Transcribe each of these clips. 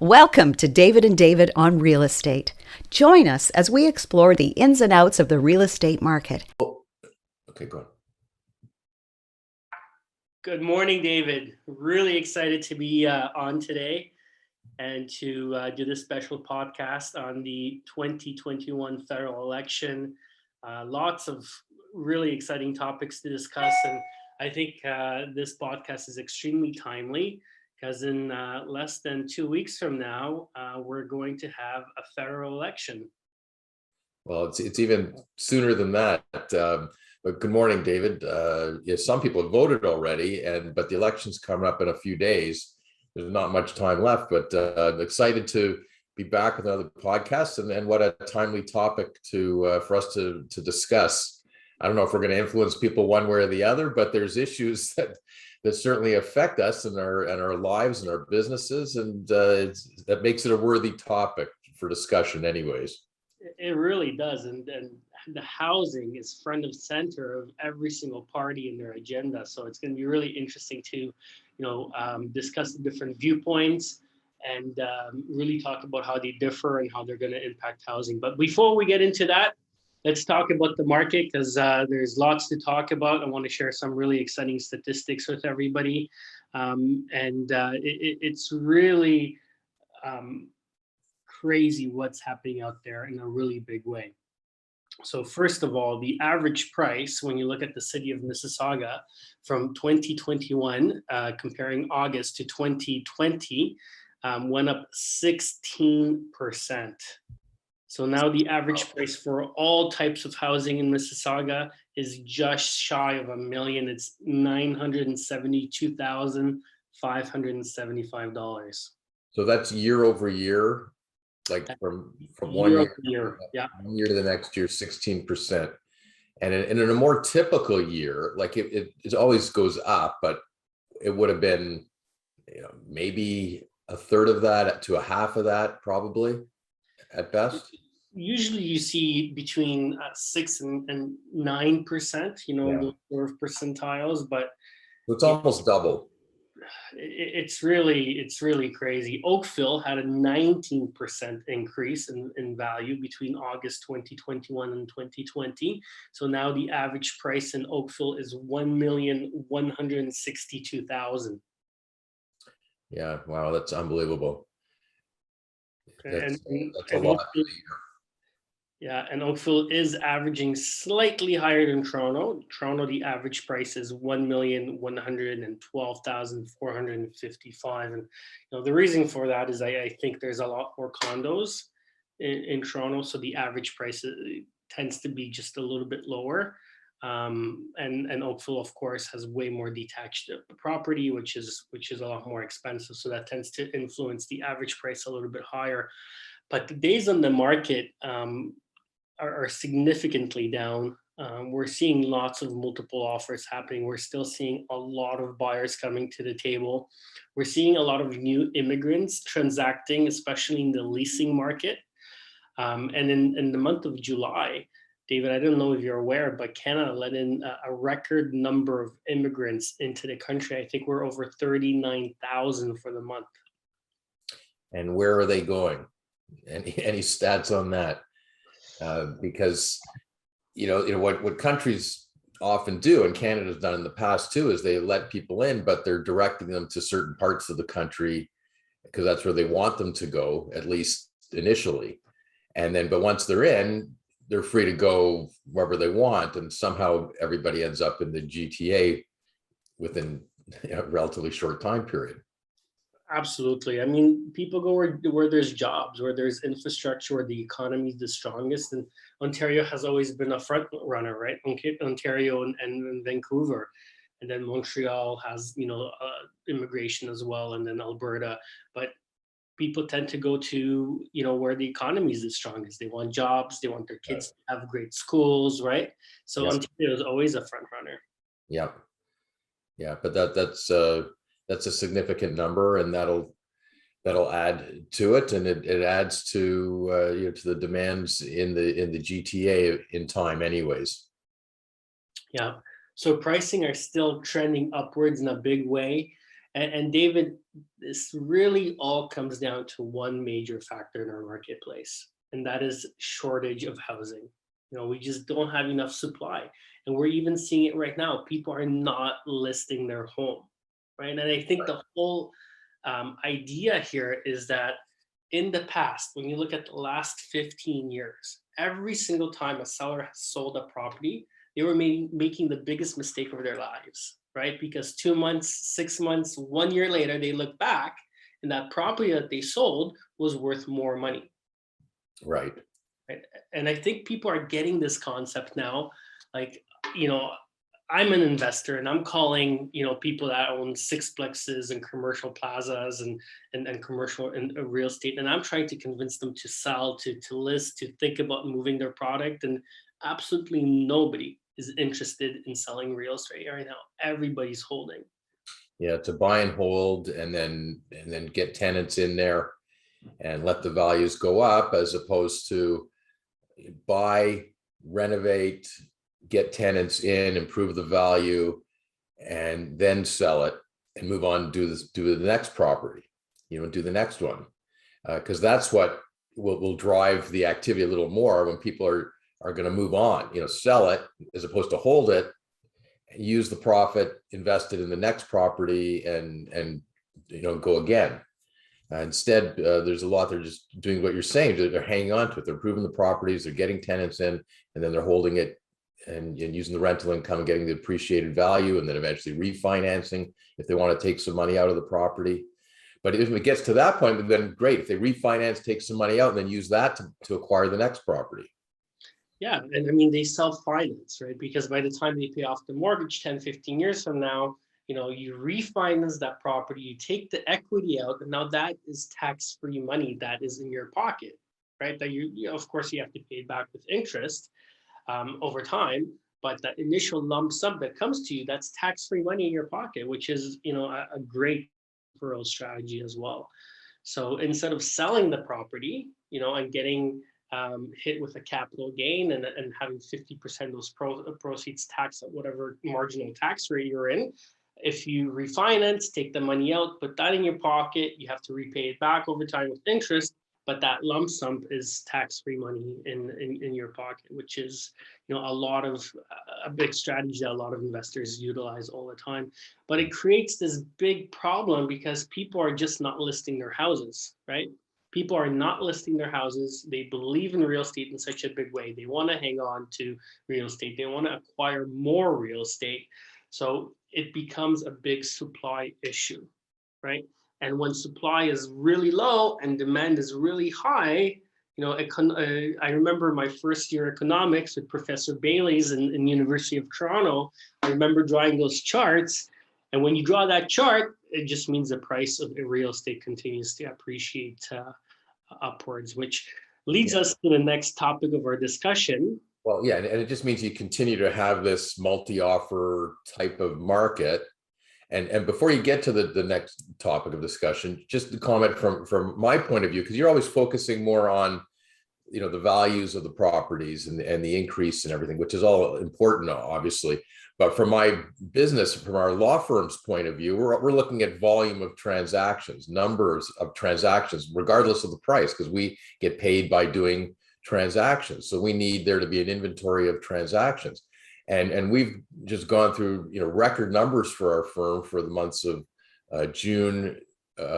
Welcome to David and David on Real Estate. Join us as we explore the ins and outs of the real estate market. Okay, go on. Good morning, David. Really excited to be on today and to do this special podcast on the 2021 federal election. Lots of really exciting topics to discuss, and I think this podcast is extremely timely because in less than 2 weeks from now, we're going to have a federal election. Well, it's even sooner than that. But good morning, David. Some people have voted already, but the election's coming up in a few days. There's not much time left, but I'm excited to be back with another podcast, and what a timely topic for us to discuss. I don't know if we're going to influence people one way or the other, but there's issues that certainly affect us and our lives and our businesses, and that makes it a worthy topic for discussion, anyways. It really does, and the housing is front of center of every single party in their agenda. So it's going to be really interesting to, discuss the different viewpoints and really talk about how they differ and how they're going to impact housing. But before we get into that, let's talk about the market because there's lots to talk about. I want to share some really exciting statistics with everybody, it's really crazy what's happening out there in a really big way. So first of all, the average price, when you look at the city of Mississauga from 2021, comparing August to 2020, went up 16%. So now the average price for all types of housing in Mississauga is just shy of $1 million. It's $972,575. So that's year over year, like from one year, yeah, 1 year to the next year, 16%. And in a more typical year, like it always goes up, but it would have been, maybe a third of that to a half of that, probably at best. Usually you see between 6 and 9%, those sort of percentiles, but it's almost double. It's really crazy. Oakville had a 19% increase in value between August 2021 and 2020. So now the average price in Oakville is $1,162,000. Yeah, wow, that's unbelievable. That's a lot. Yeah, and Oakville is averaging slightly higher than Toronto. Toronto, the average price is $1,112,455, and the reason for that is I think there's a lot more condos in Toronto, so the average price tends to be just a little bit lower. And Oakville, of course, has way more detached property, which is a lot more expensive, so that tends to influence the average price a little bit higher. But the days on the market are significantly down. We're seeing lots of multiple offers happening. We're still seeing a lot of buyers coming to the table. We're seeing a lot of new immigrants transacting, especially in the leasing market. And in the month of July, David, I don't know if you're aware, but Canada let in a record number of immigrants into the country. I think we're over 39,000 for the month. And where are they going? Any stats on that? Because what countries often do, and Canada's done in the past too, is they let people in, but they're directing them to certain parts of the country because that's where they want them to go, at least initially. But once they're in, they're free to go wherever they want, and somehow everybody ends up in the GTA within a relatively short time period. Absolutely. I mean, people go where there's jobs, where there's infrastructure, where the economy is the strongest. And Ontario has always been a front runner, right? Ontario and Vancouver. And then Montreal has, immigration as well, and then Alberta. But people tend to go to, where the economy is the strongest. They want jobs. They want their kids to have great schools, right? So Ontario is always a front runner. Yeah. Yeah, but that's a significant number, and that'll add to it, and it adds to to the demands in the GTA in time, anyways. Yeah. So pricing are still trending upwards in a big way, And David, this really all comes down to one major factor in our marketplace, and that is shortage of housing. We just don't have enough supply. And we're even seeing it right now. People are not listing their home, right? And I think the whole idea here is that in the past, when you look at the last 15 years, every single time a seller has sold a property, they were making the biggest mistake of their lives, right? Because 2 months, 6 months, 1 year later, they look back and that property that they sold was worth more money. Right. And I think people are getting this concept now. Like, I'm an investor and I'm calling, people that own sixplexes and commercial plazas and commercial and real estate. And I'm trying to convince them to sell, to list, to think about moving their product. And absolutely nobody is interested in selling real estate right now. Everybody's holding. Yeah, to buy and hold and then get tenants in there and let the values go up, as opposed to buy, renovate, get tenants in, improve the value, and then sell it and move on, do the next property, do the next one. Because that's what will drive the activity a little more when people are going to move on, sell it as opposed to hold it, use the profit, invest it in the next property and go again. Instead, there's a lot, they're just doing what you're saying, they're hanging on to it, they're improving the properties, they're getting tenants in, and then they're holding it and using the rental income and getting the appreciated value, and then eventually refinancing if they want to take some money out of the property. But if it gets to that point, then great. If they refinance, take some money out, and then use that to acquire the next property. Yeah, and I mean, they self-finance, right? Because by the time they pay off the mortgage 10, 15 years from now, you refinance that property, you take the equity out, and now that is tax-free money that is in your pocket, right? That of course, you have to pay it back with interest over time, but that initial lump sum that comes to you, that's tax-free money in your pocket, which is, a great referral strategy as well. So instead of selling the property, and getting hit with a capital gain and having 50% of those proceeds taxed at whatever marginal tax rate you're in, if you refinance, take the money out, put that in your pocket, you have to repay it back over time with interest, but that lump sum is tax-free money in your pocket, which is a big strategy that a lot of investors utilize all the time. But it creates this big problem because people are just not listing their houses, right? People are not listing their houses. They believe in real estate in such a big way. They want to hang on to real estate. They want to acquire more real estate. So it becomes a big supply issue, right? And when supply is really low and demand is really high, I remember my first year economics with Professor Bailey's in University of Toronto. I remember drawing those charts. And when you draw that chart, it just means the price of real estate continues to appreciate upwards, which leads us to the next topic of our discussion. Well, yeah, and it just means you continue to have this multi-offer type of market. And before you get to the next topic of discussion, just a comment from my point of view, because you're always focusing more on, the values of the properties and the increase and everything, which is all important, obviously. But from my business, from our law firm's point of view, we're looking at volume of transactions, numbers of transactions, regardless of the price, because we get paid by doing transactions. So we need there to be an inventory of transactions. And we've just gone through, record numbers for our firm for the months of June. I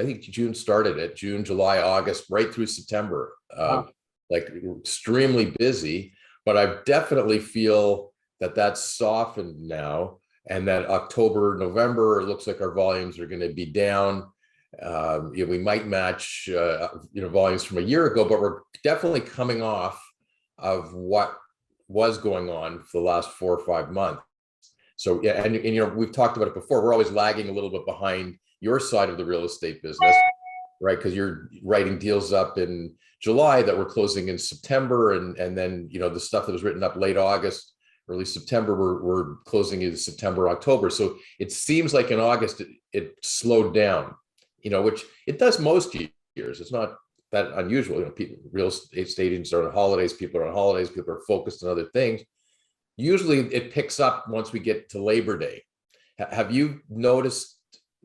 think June started it, June, July, August, right through September. Wow. Like extremely busy, but I definitely feel that that's softened now, and that October, November, it looks like our volumes are going to be down. We might match, volumes from a year ago, but we're definitely coming off of what was going on for the last 4 or 5 months. So, yeah, and we've talked about it before. We're always lagging a little bit behind your side of the real estate business, right? Because you're writing deals up in July that we're closing in September, and then the stuff that was written up late August, early September, we're closing in September, October. So it seems like in August it slowed down, which it does most years. It's not that unusual. People, real estate agents are on holidays, people are on holidays, people are focused on other things. Usually it picks up once we get to Labor Day. Have you noticed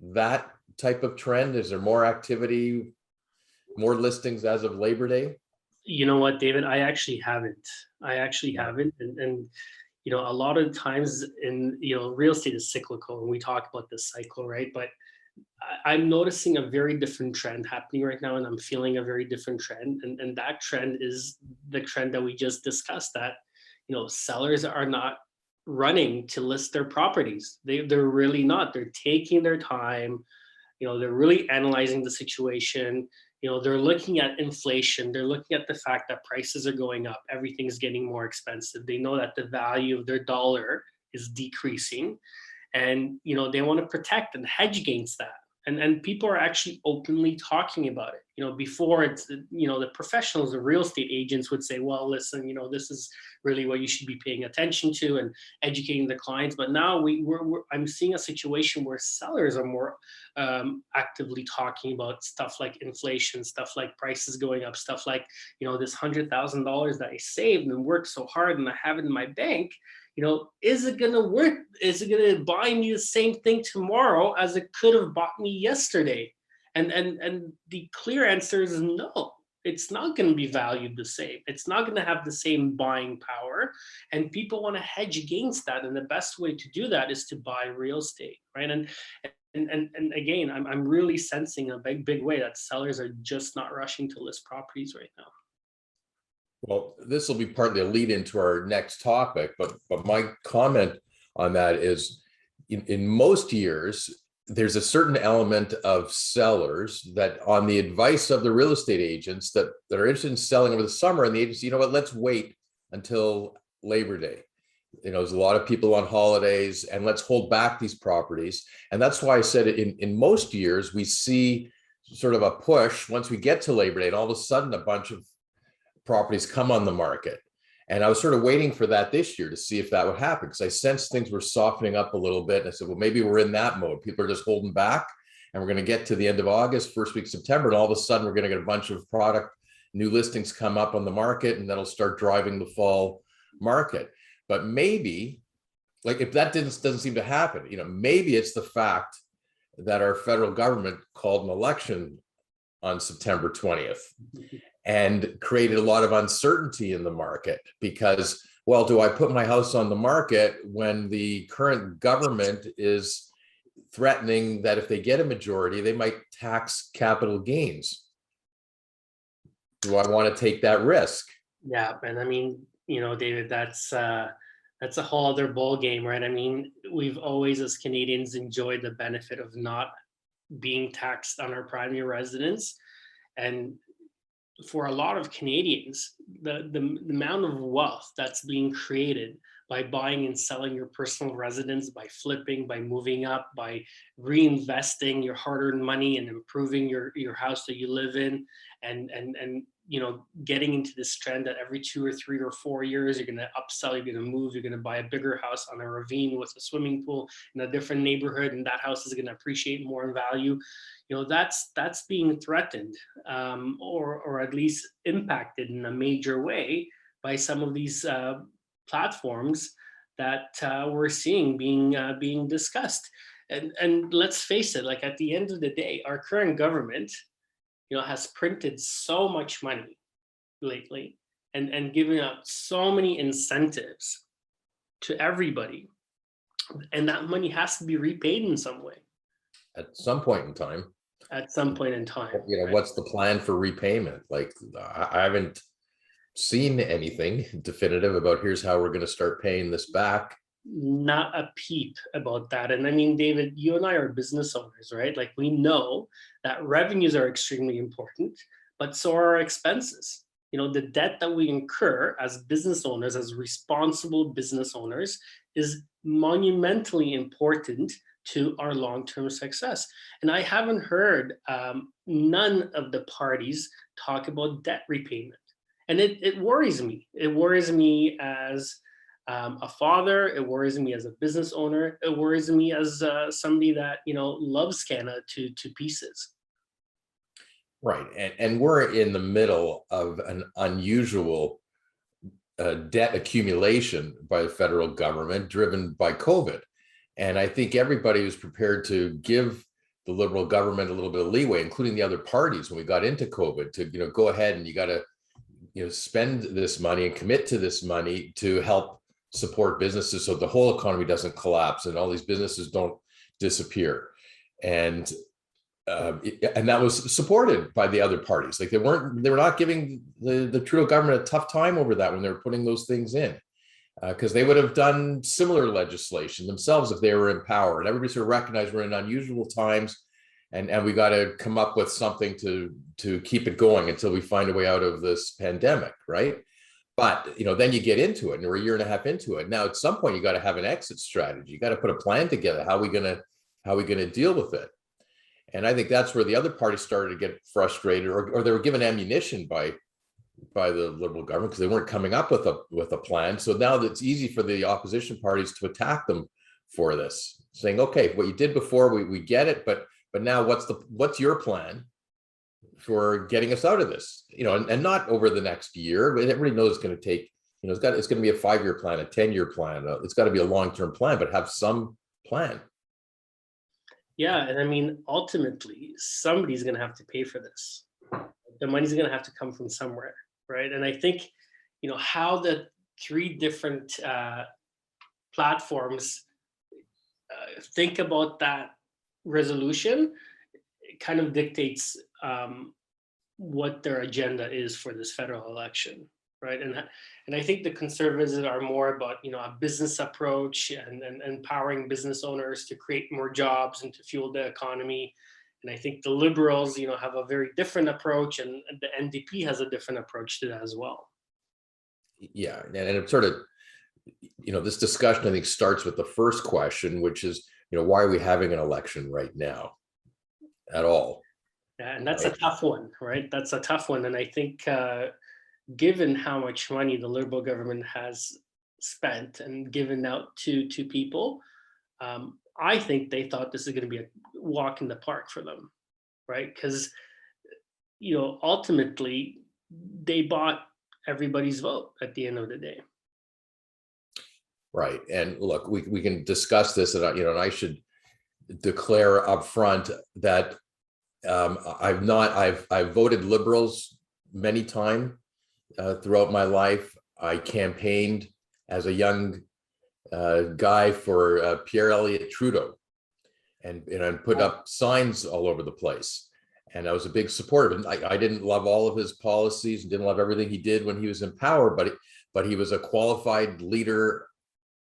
that type of trend? Is there more activity, more listings as of Labor Day? You know what, David? I actually haven't. And a lot of times in real estate is cyclical, and we talk about this cycle, right? But I'm noticing a very different trend happening right now, and I'm feeling a very different trend. And that trend is the trend that we just discussed, that sellers are not running to list their properties. They're really not. They're taking their time. They're really analyzing the situation. They're looking at inflation. They're looking at the fact that prices are going up. Everything's getting more expensive. They know that the value of their dollar is decreasing, and they want to protect and hedge against that. And people are actually openly talking about it. Before, it's the professionals, the real estate agents would say, well, listen, this is really what you should be paying attention to and educating the clients. But now I'm seeing a situation where sellers are more actively talking about stuff like inflation, stuff like prices going up, stuff like this $100,000 that I saved and worked so hard and I have it in my bank. Is it going to work? Is it going to buy me the same thing tomorrow as it could have bought me yesterday? And the clear answer is no. It's not going to be valued the same. It's not going to have the same buying power. And people want to hedge against that. And the best way to do that is to buy real estate, right? And again, I'm really sensing a big way that sellers are just not rushing to list properties right now. Well, this will be partly a lead into our next topic, but my comment on that is in most years, there's a certain element of sellers that, on the advice of the real estate agents that are interested in selling over the summer, and the agency, let's wait until Labor Day. There's a lot of people on holidays, and let's hold back these properties. And that's why I said in most years, we see sort of a push once we get to Labor Day, and all of a sudden a bunch of properties come on the market. And I was sort of waiting for that this year to see if that would happen, because I sensed things were softening up a little bit. And I said, well, maybe we're in that mode. People are just holding back, and we're going to get to the end of August, first week of September, and all of a sudden we're going to get a bunch of new listings come up on the market, and that'll start driving the fall market. But maybe, like, if that doesn't seem to happen, maybe it's the fact that our federal government called an election on September 20th. And created a lot of uncertainty in the market because, well, do I put my house on the market when the current government is threatening that if they get a majority, they might tax capital gains? Do I want to take that risk? Yeah, and I mean, David, that's a whole other ball game, right? I mean, we've always, as Canadians, enjoyed the benefit of not being taxed on our primary residence, and for a lot of Canadians, the amount of wealth that's being created by buying and selling your personal residence, by flipping, by moving up, by reinvesting your hard-earned money and improving your house that you live in, and getting into this trend that every 2 or 3 or 4 years you're going to upsell, you're going to move, you're going to buy a bigger house on a ravine with a swimming pool in a different neighborhood, and that house is going to appreciate more in value. That's being threatened, or at least impacted in a major way by some of these platforms that we're seeing being discussed. And let's face it, like, at the end of the day, our current government, has printed so much money lately and given out so many incentives to everybody, and that money has to be repaid in some way. At some point in time. Right? What's the plan for repayment? Like, I haven't seen anything definitive about here's how we're going to start paying this back. Not a peep about that. And I mean, David, you and I are business owners, right? Like, we know that revenues are extremely important, but so are our expenses. The debt that we incur as business owners, as responsible business owners, is monumentally important to our long-term success. And I haven't heard none of the parties talk about debt repayment. And it worries me. It worries me as a father. It worries me as a business owner. It worries me as somebody that loves Canada to pieces. Right, and we're in the middle of an unusual debt accumulation by the federal government, driven by COVID. And I think everybody was prepared to give the Liberal government a little bit of leeway, including the other parties when we got into COVID, to, go ahead and you got to, spend this money and commit to this money to help support businesses so the whole economy doesn't collapse and all these businesses don't disappear. And that was supported by the other parties. Like they were not giving the Trudeau government a tough time over that when they were putting those things in, because they would have done similar legislation themselves if they were in power. And everybody sort of recognized we're in unusual times, and we got to come up with something to keep it going until we find a way out of this pandemic, right? But then you get into it, and we're a year and a half into it. Now, at some point, you got to have an exit strategy. You got to put a plan together. How are we gonna deal with it? And I think that's where the other parties started to get frustrated, or they were given ammunition by the Liberal government because they weren't coming up with a plan. So now it's easy for the opposition parties to attack them for this, saying, "Okay, what you did before, we get it, but now what's your plan for getting us out of this?" And not over the next year. But everybody knows it's going to take. It's going to be a 5-year plan, a 10-year plan. It's got to be a long-term plan, but have some plan. Yeah, and I mean, ultimately, somebody's going to have to pay for this. The money's going to have to come from somewhere, right? And I think, how the 3 different platforms think about that resolution, it kind of dictates what their agenda is for this federal election, right? And I think the Conservatives are more about a business approach and empowering business owners to create more jobs and to fuel the economy. And I think the Liberals, have a very different approach, and the NDP has a different approach to that as well. Yeah, and it sort of, this discussion I think starts with the first question, which is, why are we having an election right now at all? Yeah, and that's a tough one, right? That's a tough one. And I think given how much money the Liberal government has spent and given out to people, I think they thought this is going to be a walk in the park for them, right? Because, ultimately, they bought everybody's vote at the end of the day. Right. And look, we can discuss this, and and I should declare up front that I've voted Liberals many times throughout my life. I campaigned as a young guy for Pierre Elliott Trudeau, and put up signs all over the place. And I was a big supporter. And I didn't love all of his policies and didn't love everything he did when he was in power, but he was a qualified leader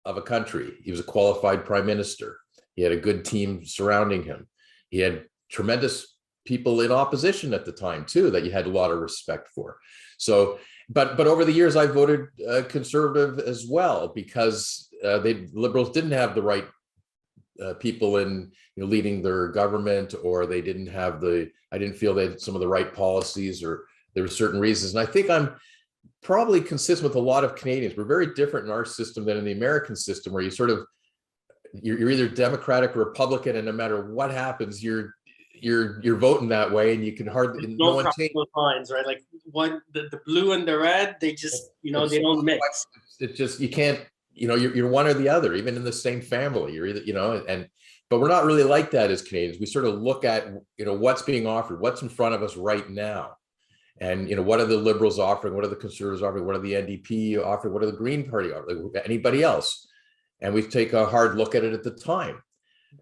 of a country. He was a qualified prime minister. He had a good team surrounding him. He had tremendous people in opposition at the time too, that you had a lot of respect for. So, but over the years, I voted Conservative as well, because Liberals didn't have the right people in leading their government, or they didn't have I didn't feel they had some of the right policies, or there were certain reasons. And I think I'm probably consistent with a lot of Canadians. We're very different in our system than in the American system, where you're either Democratic or Republican, and no matter what happens, you're voting that way, and you can hardly no one change lines, right? Like the blue and the red, they just they don't mix. It's just you can't. You're one or the other, even in the same family. You're either but we're not really like that as Canadians. We sort of look at what's being offered, what's in front of us right now, and what are the Liberals offering, what are the Conservatives offering, what are the NDP offering, what are the Green Party offering, anybody else, and we take a hard look at it at the time.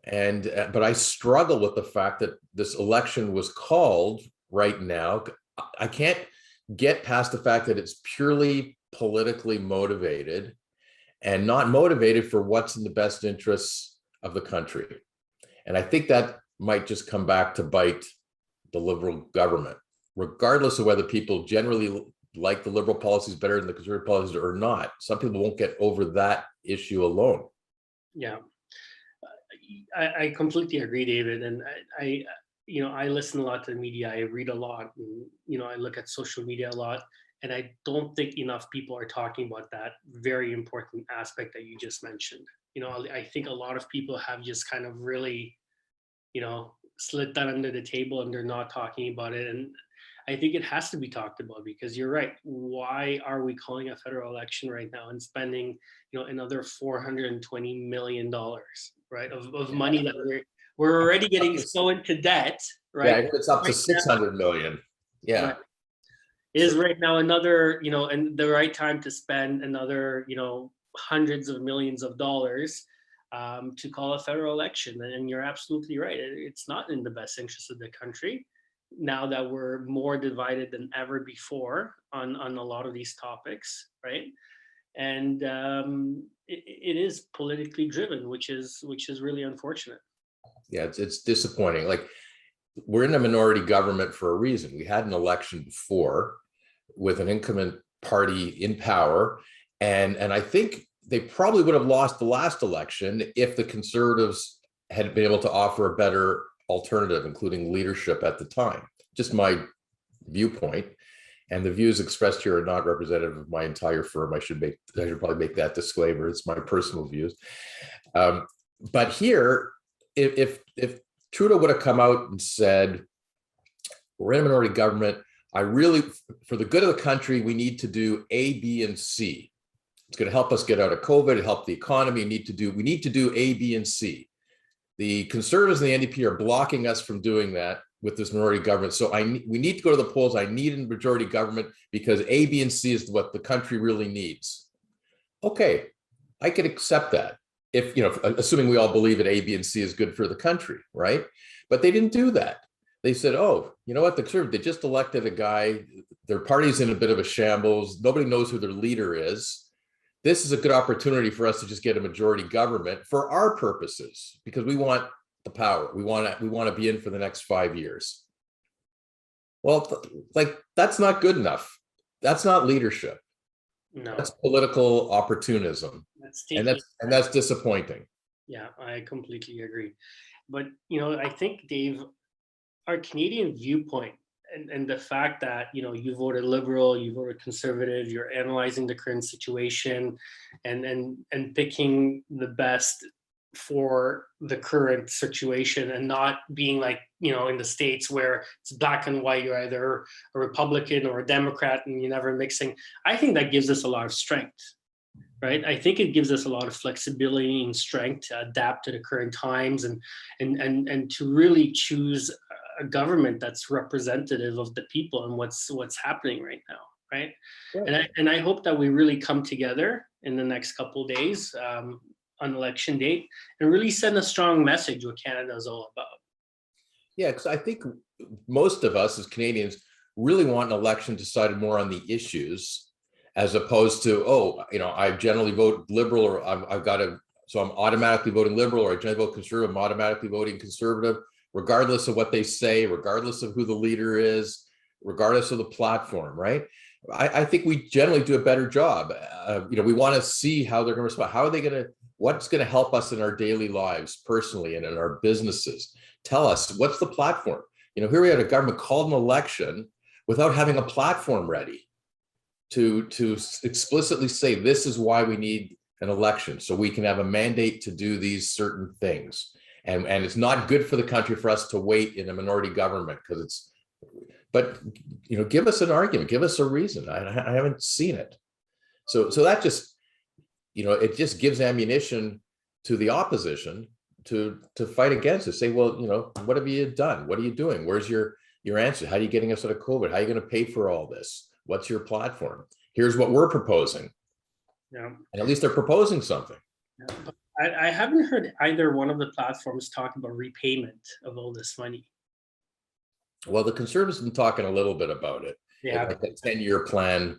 And but I struggle with the fact that this election was called right now. I can't get past the fact that it's purely politically motivated and not motivated for what's in the best interests of the country. And I think that might just come back to bite the Liberal government, regardless of whether people generally like the Liberal policies better than the Conservative policies or not. Some people won't get over that issue alone. Yeah. I completely agree, David. And I listen a lot to the media. I read a lot, and, I look at social media a lot, and I don't think enough people are talking about that very important aspect that you just mentioned. I think a lot of people have just kind of really, slid that under the table, and they're not talking about it. And I think it has to be talked about, because you're right. Why are we calling a federal election right now and spending, another $420 million, right, of money that we're already getting so into debt, right? Yeah, it's up to Right 600 million. Yeah. now, is right now another, and the right time to spend another, hundreds of millions of dollars to call a federal election. And you're absolutely right. It's not in the best interest of the country now that we're more divided than ever before on a lot of these topics, right? And it is politically driven, which is really unfortunate. Yeah, it's disappointing. Like, we're in a minority government for a reason. We had an election before with an incumbent party in power, and I think they probably would have lost the last election if the Conservatives had been able to offer a better alternative, including leadership at the time. Just my viewpoint. And the views expressed here are not representative of my entire firm. I should probably make that disclaimer. It's my personal views. But here, if Trudeau would have come out and said, we're in a minority government, for the good of the country, we need to do A, B, and C. It's going to help us get out of COVID, help the economy. We need to do A, B, and C. The Conservatives and the NDP are blocking us from doing that with this minority government. So we need to go to the polls. I need a majority government because A, B, and C is what the country really needs. Okay, I could accept that if, assuming we all believe that A, B, and C is good for the country, right? But they didn't do that. They said, oh, you know what? The Conservatives, they just elected a guy. Their party's in a bit of a shambles. Nobody knows who their leader is. This is a good opportunity for us to just get a majority government for our purposes, because we want the power. We want to be in for the next 5 years. Well, that's not good enough. That's not leadership. No, that's political opportunism, and that's disappointing. Yeah, I completely agree. But I think, Dave, our Canadian viewpoint and the fact that you voted Liberal, you voted Conservative, you're analyzing the current situation and picking the best for the current situation, and not being like in the States where it's black and white, you're either a Republican or a Democrat and you're never mixing. I think that gives us a lot of strength, right? I think it gives us a lot of flexibility and strength to adapt to the current times and to really choose a government that's representative of the people and what's happening right now, right? Yeah. And I hope that we really come together in the next couple of days on election date and really send a strong message what Canada is all about. Yeah, because I think most of us as Canadians really want an election decided more on the issues, as opposed to, I generally vote Liberal, or I'm automatically voting Liberal, or I generally vote Conservative, I'm automatically voting Conservative, regardless of what they say, regardless of who the leader is, regardless of the platform, right? I think we generally do a better job. We want to see how they're going to respond. What's going to help us in our daily lives personally and in our businesses? Tell us, what's the platform? Here we had a government called an election without having a platform ready to explicitly say, this is why we need an election, so we can have a mandate to do these certain things. And it's not good for the country for us to wait in a minority government but give us an argument, give us a reason. I haven't seen it. So that just, it just gives ammunition to the opposition to fight against it. Say, well, what have you done? What are you doing? Where's your answer? How are you getting us out of COVID? How are you going to pay for all this? What's your platform? Here's what we're proposing. Yeah. And at least they're proposing something. Yeah. I haven't heard either one of the platforms talk about repayment of all this money. Well, the Conservatives have been talking a little bit about it. Yeah, like a 10-year plan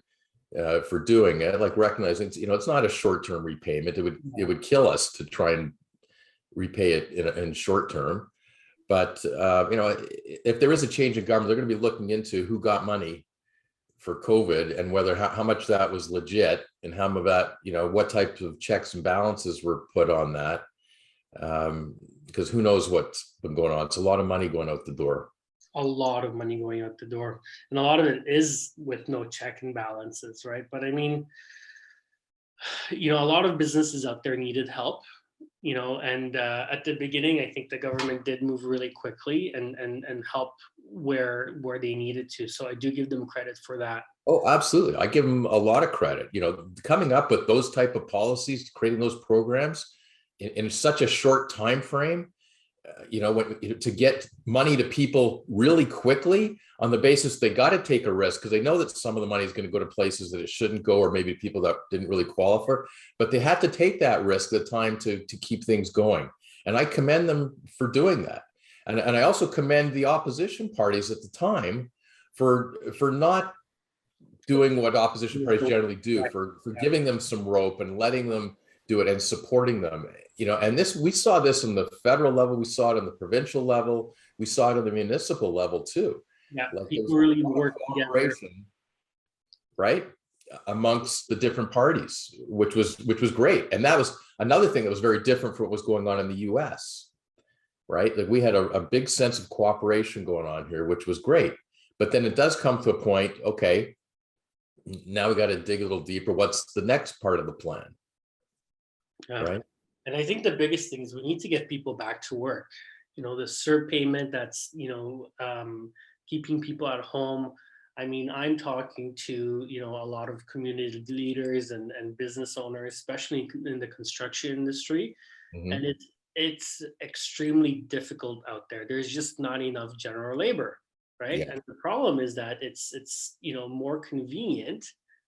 for doing it, like recognizing it's not a short-term repayment. It would kill us to try and repay it in short term. But if there is a change in government, they're going to be looking into who got money for COVID and whether how much that was legit and how much of that, what types of checks and balances were put on that. Because who knows what's been going on. It's a lot of money going out the door. A lot of money going out the door. And a lot of it is with no check and balances, right? But I mean, a lot of businesses out there needed help, and at the beginning, I think the government did move really quickly and help where they needed to. So I do give them credit for that. Oh, absolutely. I give them a lot of credit. Coming up with those type of policies, creating those programs in such a short time frame, to get money to people really quickly on the basis they got to take a risk because they know that some of the money is going to go to places that it shouldn't go, or maybe people that didn't really qualify, but they had to take that risk at the time to keep things going. And I commend them for doing that. And I also commend the opposition parties at the time for not doing what opposition parties generally do, for giving them some rope and letting them do it and supporting them. And we saw this in the federal level, we saw it on the provincial level, we saw it on the municipal level too. Yeah, like people really work together, right, amongst the different parties, which was great. And that was another thing that was very different from what was going on in the US, right? Like we had a big sense of cooperation going on here, which was great. But then it does come to a point, okay, now we got to dig a little deeper. What's the next part of the plan? Right. And I think the biggest thing is we need to get people back to work. The CERB payment, that's, keeping people at home. I mean, I'm talking to, a lot of community leaders and business owners, especially in the construction industry. Mm-hmm. And it's extremely difficult out there. There's just not enough general labor, right? Yeah. And the problem is that it's more convenient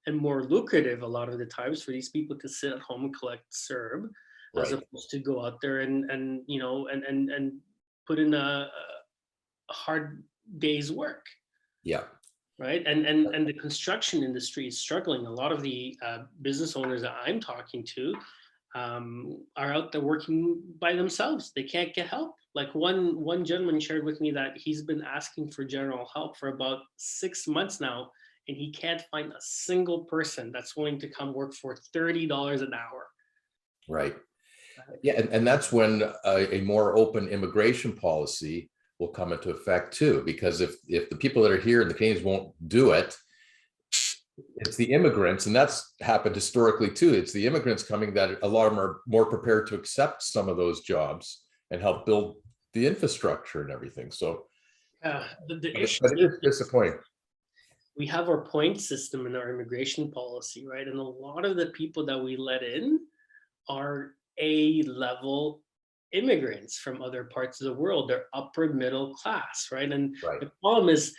and more lucrative a lot of the times for these people to sit at home and collect CERB, right, as opposed to go out there and put in a hard day's work. Yeah. Right. And the construction industry is struggling. A lot of the business owners that I'm talking to are out there working by themselves. They can't get help. Like one gentleman shared with me that he's been asking for general help for about 6 months now, and he can't find a single person that's willing to come work for $30 an hour. Right. Yeah. And that's when a more open immigration policy will come into effect too, because if the people that are here and the Canadians won't do it, it's the immigrants, and that's happened historically too. It's the immigrants coming that a lot of them are more prepared to accept some of those jobs and help build the infrastructure and everything. So the issue is disappointing. We have our point system in our immigration policy, right? And a lot of the people that we let in are A-level immigrants from other parts of the world. They're upper middle class, right? And right. The problem is,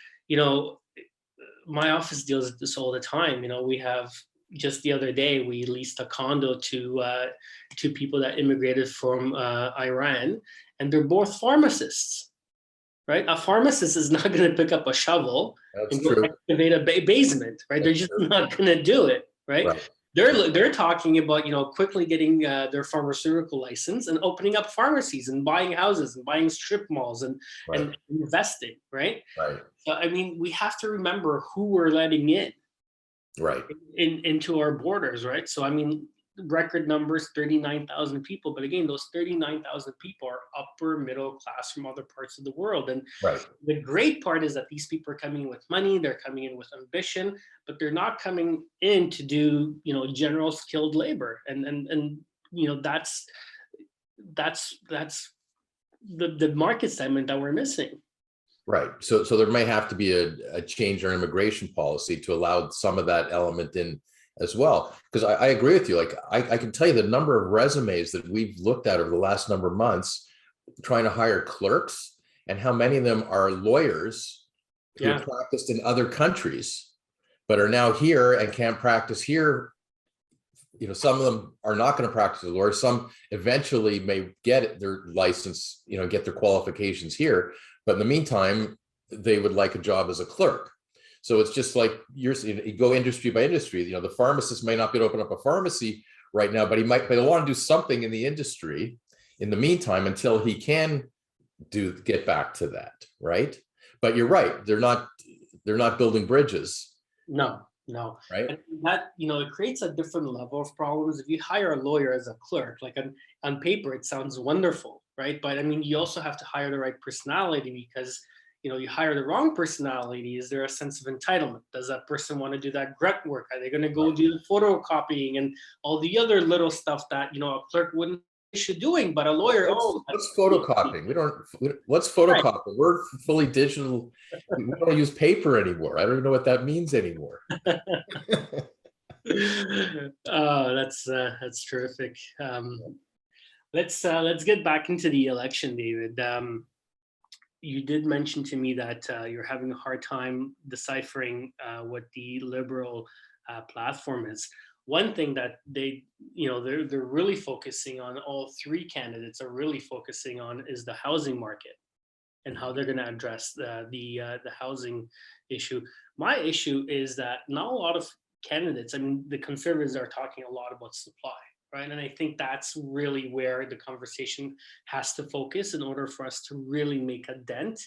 my office deals with this all the time. We have, just the other day, we leased a condo to people that immigrated from Iran, and they're both pharmacists, right? A pharmacist is not going to pick up a shovel and go excavate a basement, right? They're just not going to do it, right? They're talking about, quickly getting their pharmaceutical license and opening up pharmacies and buying houses and buying strip malls and investing, right? Right. So, I mean, we have to remember who we're letting in, right, into our borders, right? So, I mean, record numbers, 39,000 people. But again, those 39,000 people are upper middle class from other parts of the world. And the great part is that these people are coming in with money, they're coming in with ambition, but they're not coming in to do, general skilled labor. And that's the market segment that we're missing. Right. So there may have to be a change in our immigration policy to allow some of that element in as well. Because I agree with you. Like I can tell you the number of resumes that we've looked at over the last number of months trying to hire clerks, and how many of them are lawyers who have practiced in other countries, but are now here and can't practice here. Some of them are not going to practice as lawyers. Some eventually may get their license, get their qualifications here. But in the meantime, they would like a job as a clerk. So it's just like you go industry by industry. The pharmacist may not be able to open up a pharmacy right now, but he'll want to do something in the industry in the meantime until he can get back to that, right? But you're right; they're not building bridges. No. Right. And that, it creates a different level of problems. If you hire a lawyer as a clerk, like on paper, it sounds wonderful, right? But I mean, you also have to hire the right personality, because you hire the wrong personality. Is there a sense of entitlement? Does that person want to do that grunt work? Are they going to go do the photocopying and all the other little stuff that, a clerk wouldn't should doing, but a lawyer. What's photocopying? What's photocopying? Right. We're fully digital. We don't use paper anymore. I don't even know what that means anymore. Oh, that's terrific. Let's get back into the election, David. You did mention to me that you're having a hard time deciphering what the liberal platform is. One thing that they're really focusing on, all three candidates are really focusing on, is the housing market and how they're going to address the housing issue. My issue is that not a lot of candidates. I mean, the conservatives are talking a lot about supply, right? And I think that's really where the conversation has to focus in order for us to really make a dent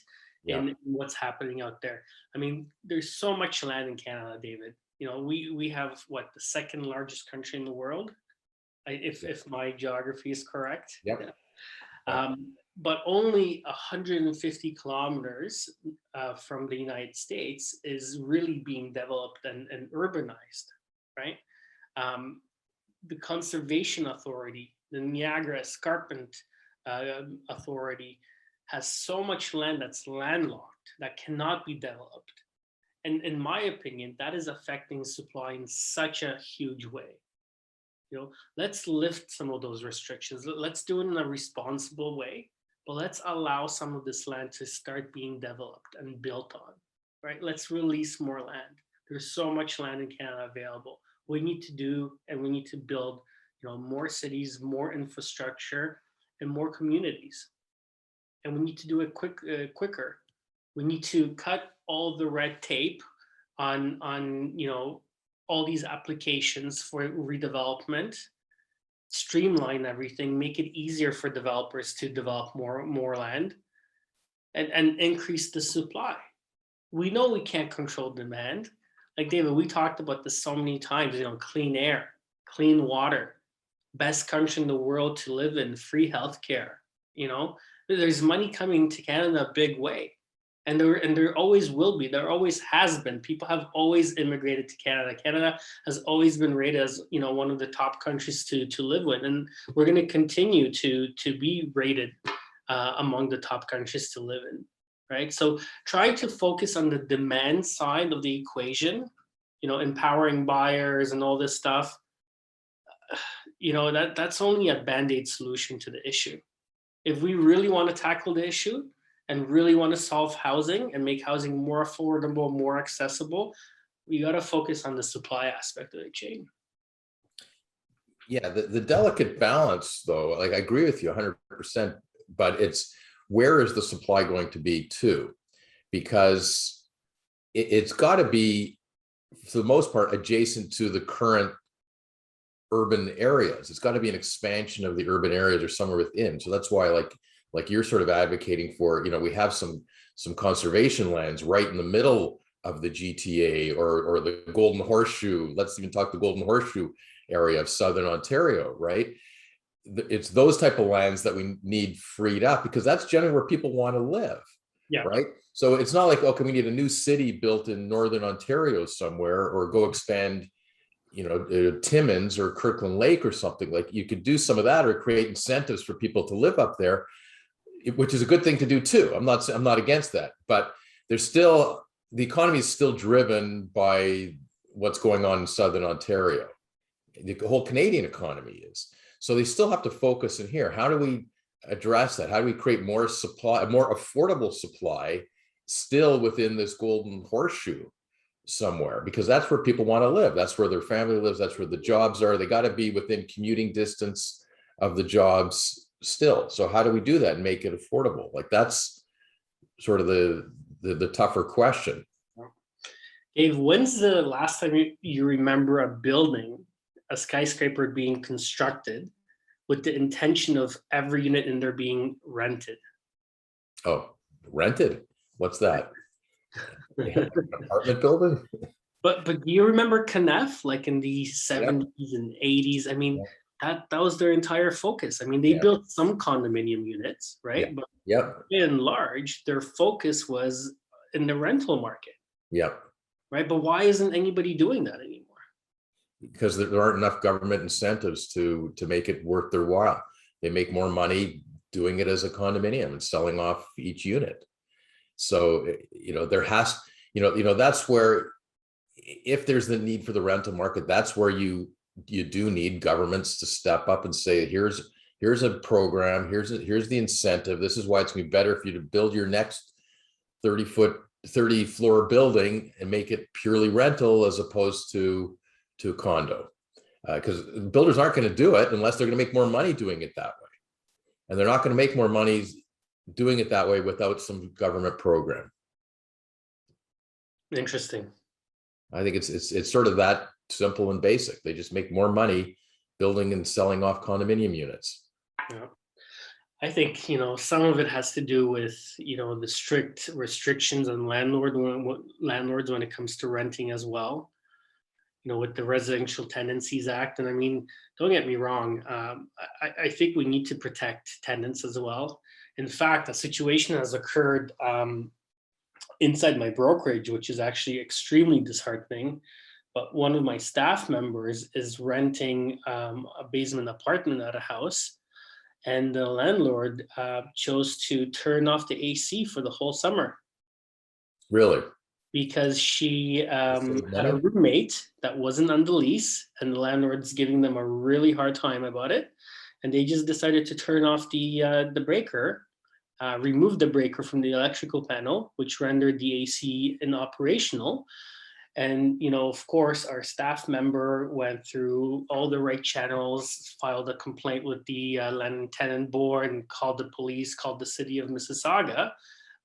in what's happening out there. I mean, there's so much land in Canada, David. We have what, the second largest country in the world, if my geography is correct. Yep. But only 150 kilometers from the United States is really being developed and urbanized, right? The Conservation Authority, the Niagara Escarpment Authority, has so much land that's landlocked that cannot be developed. And in my opinion, that is affecting supply in such a huge way. Let's lift some of those restrictions. Let's do it in a responsible way, but let's allow some of this land to start being developed and built on, right? Let's release more land. There's so much land in Canada available. We need to build, more cities, more infrastructure, and more communities. And we need to do it quicker. We need to cut all the red tape on all these applications for redevelopment, streamline everything, make it easier for developers to develop more land, and increase the supply. We know we can't control demand. Like, David, we talked about this so many times, clean air, clean water, best country in the world to live in, free healthcare. There's money coming to Canada a big way. And there always will be. There always has been. People have always immigrated to Canada. Canada has always been rated as one of the top countries to live in, and we're going to continue to be rated among the top countries to live in, right? So try to focus on the demand side of the equation, empowering buyers and all this stuff. That's only a band-aid solution to the issue. If we really want to tackle the issue and really want to solve housing and make housing more affordable, more accessible, we got to focus on the supply aspect of the chain. Yeah, the delicate balance, though, like, I agree with you 100%, but it's, where is the supply going to be too? Because it's got to be, for the most part, adjacent to the current urban areas. It's got to be an expansion of the urban areas or somewhere within. So that's why, like you're sort of advocating for, we have some conservation lands right in the middle of the GTA or the Golden Horseshoe. Let's even talk the Golden Horseshoe area of Southern Ontario, right? It's those type of lands that we need freed up, because that's generally where people want to live, right? So it's not like, okay, we need a new city built in Northern Ontario somewhere, or go expand, Timmins or Kirkland Lake or something. Like, you could do some of that, or create incentives for people to live up there, which is a good thing to do too. I'm not against that, but the economy is still driven by what's going on in Southern Ontario. The whole Canadian economy is. So they still have to focus in here. How do we address that? How do we create more supply, a more affordable supply, still within this Golden Horseshoe somewhere? Because that's where people want to live. That's where their family lives. That's where the jobs are. They got to be within commuting distance of the jobs still. So how do we do that and make it affordable? Like, that's sort of the tougher question. Dave, when's the last time you remember a skyscraper being constructed with the intention of every unit in there being rented? Oh, rented? What's that? An apartment building? But do you remember Canef, like in the 70s and 80s? I mean, that was their entire focus. I mean, they built some condominium units, right? But in large, their focus was in the rental market. Right. But why isn't anybody doing that anymore? Because there aren't enough government incentives to make it worth their while. They make more money doing it as a condominium and selling off each unit. So, there has, that's where, if there's the need for the rental market, that's where you do need governments to step up and say, here's here's a program, here's the incentive. This is why it's gonna be better for you to build your next 30 floor building and make it purely rental as opposed to condo. Because builders aren't going to do it unless they're going to make more money doing it that way. And they're not going to make more money doing it that way without some government program. Interesting. I think it's sort of that simple and basic. They just make more money building and selling off condominium units. Yeah. I think, some of it has to do with, the strict restrictions on landlords when it comes to renting as well, with the Residential Tenancies Act. And I mean, don't get me wrong. I think we need to protect tenants as well. In fact, a situation has occurred inside my brokerage, which is actually extremely disheartening. But one of my staff members is renting a basement apartment at a house. And the landlord chose to turn off the AC for the whole summer. Really? Because she had a roommate that wasn't on the lease, and the landlord's giving them a really hard time about it. And they just decided to turn off the breaker, remove the breaker from the electrical panel, which rendered the AC inoperational. And, of course, our staff member went through all the right channels, filed a complaint with the land tenant board, and called the police, called the city of Mississauga.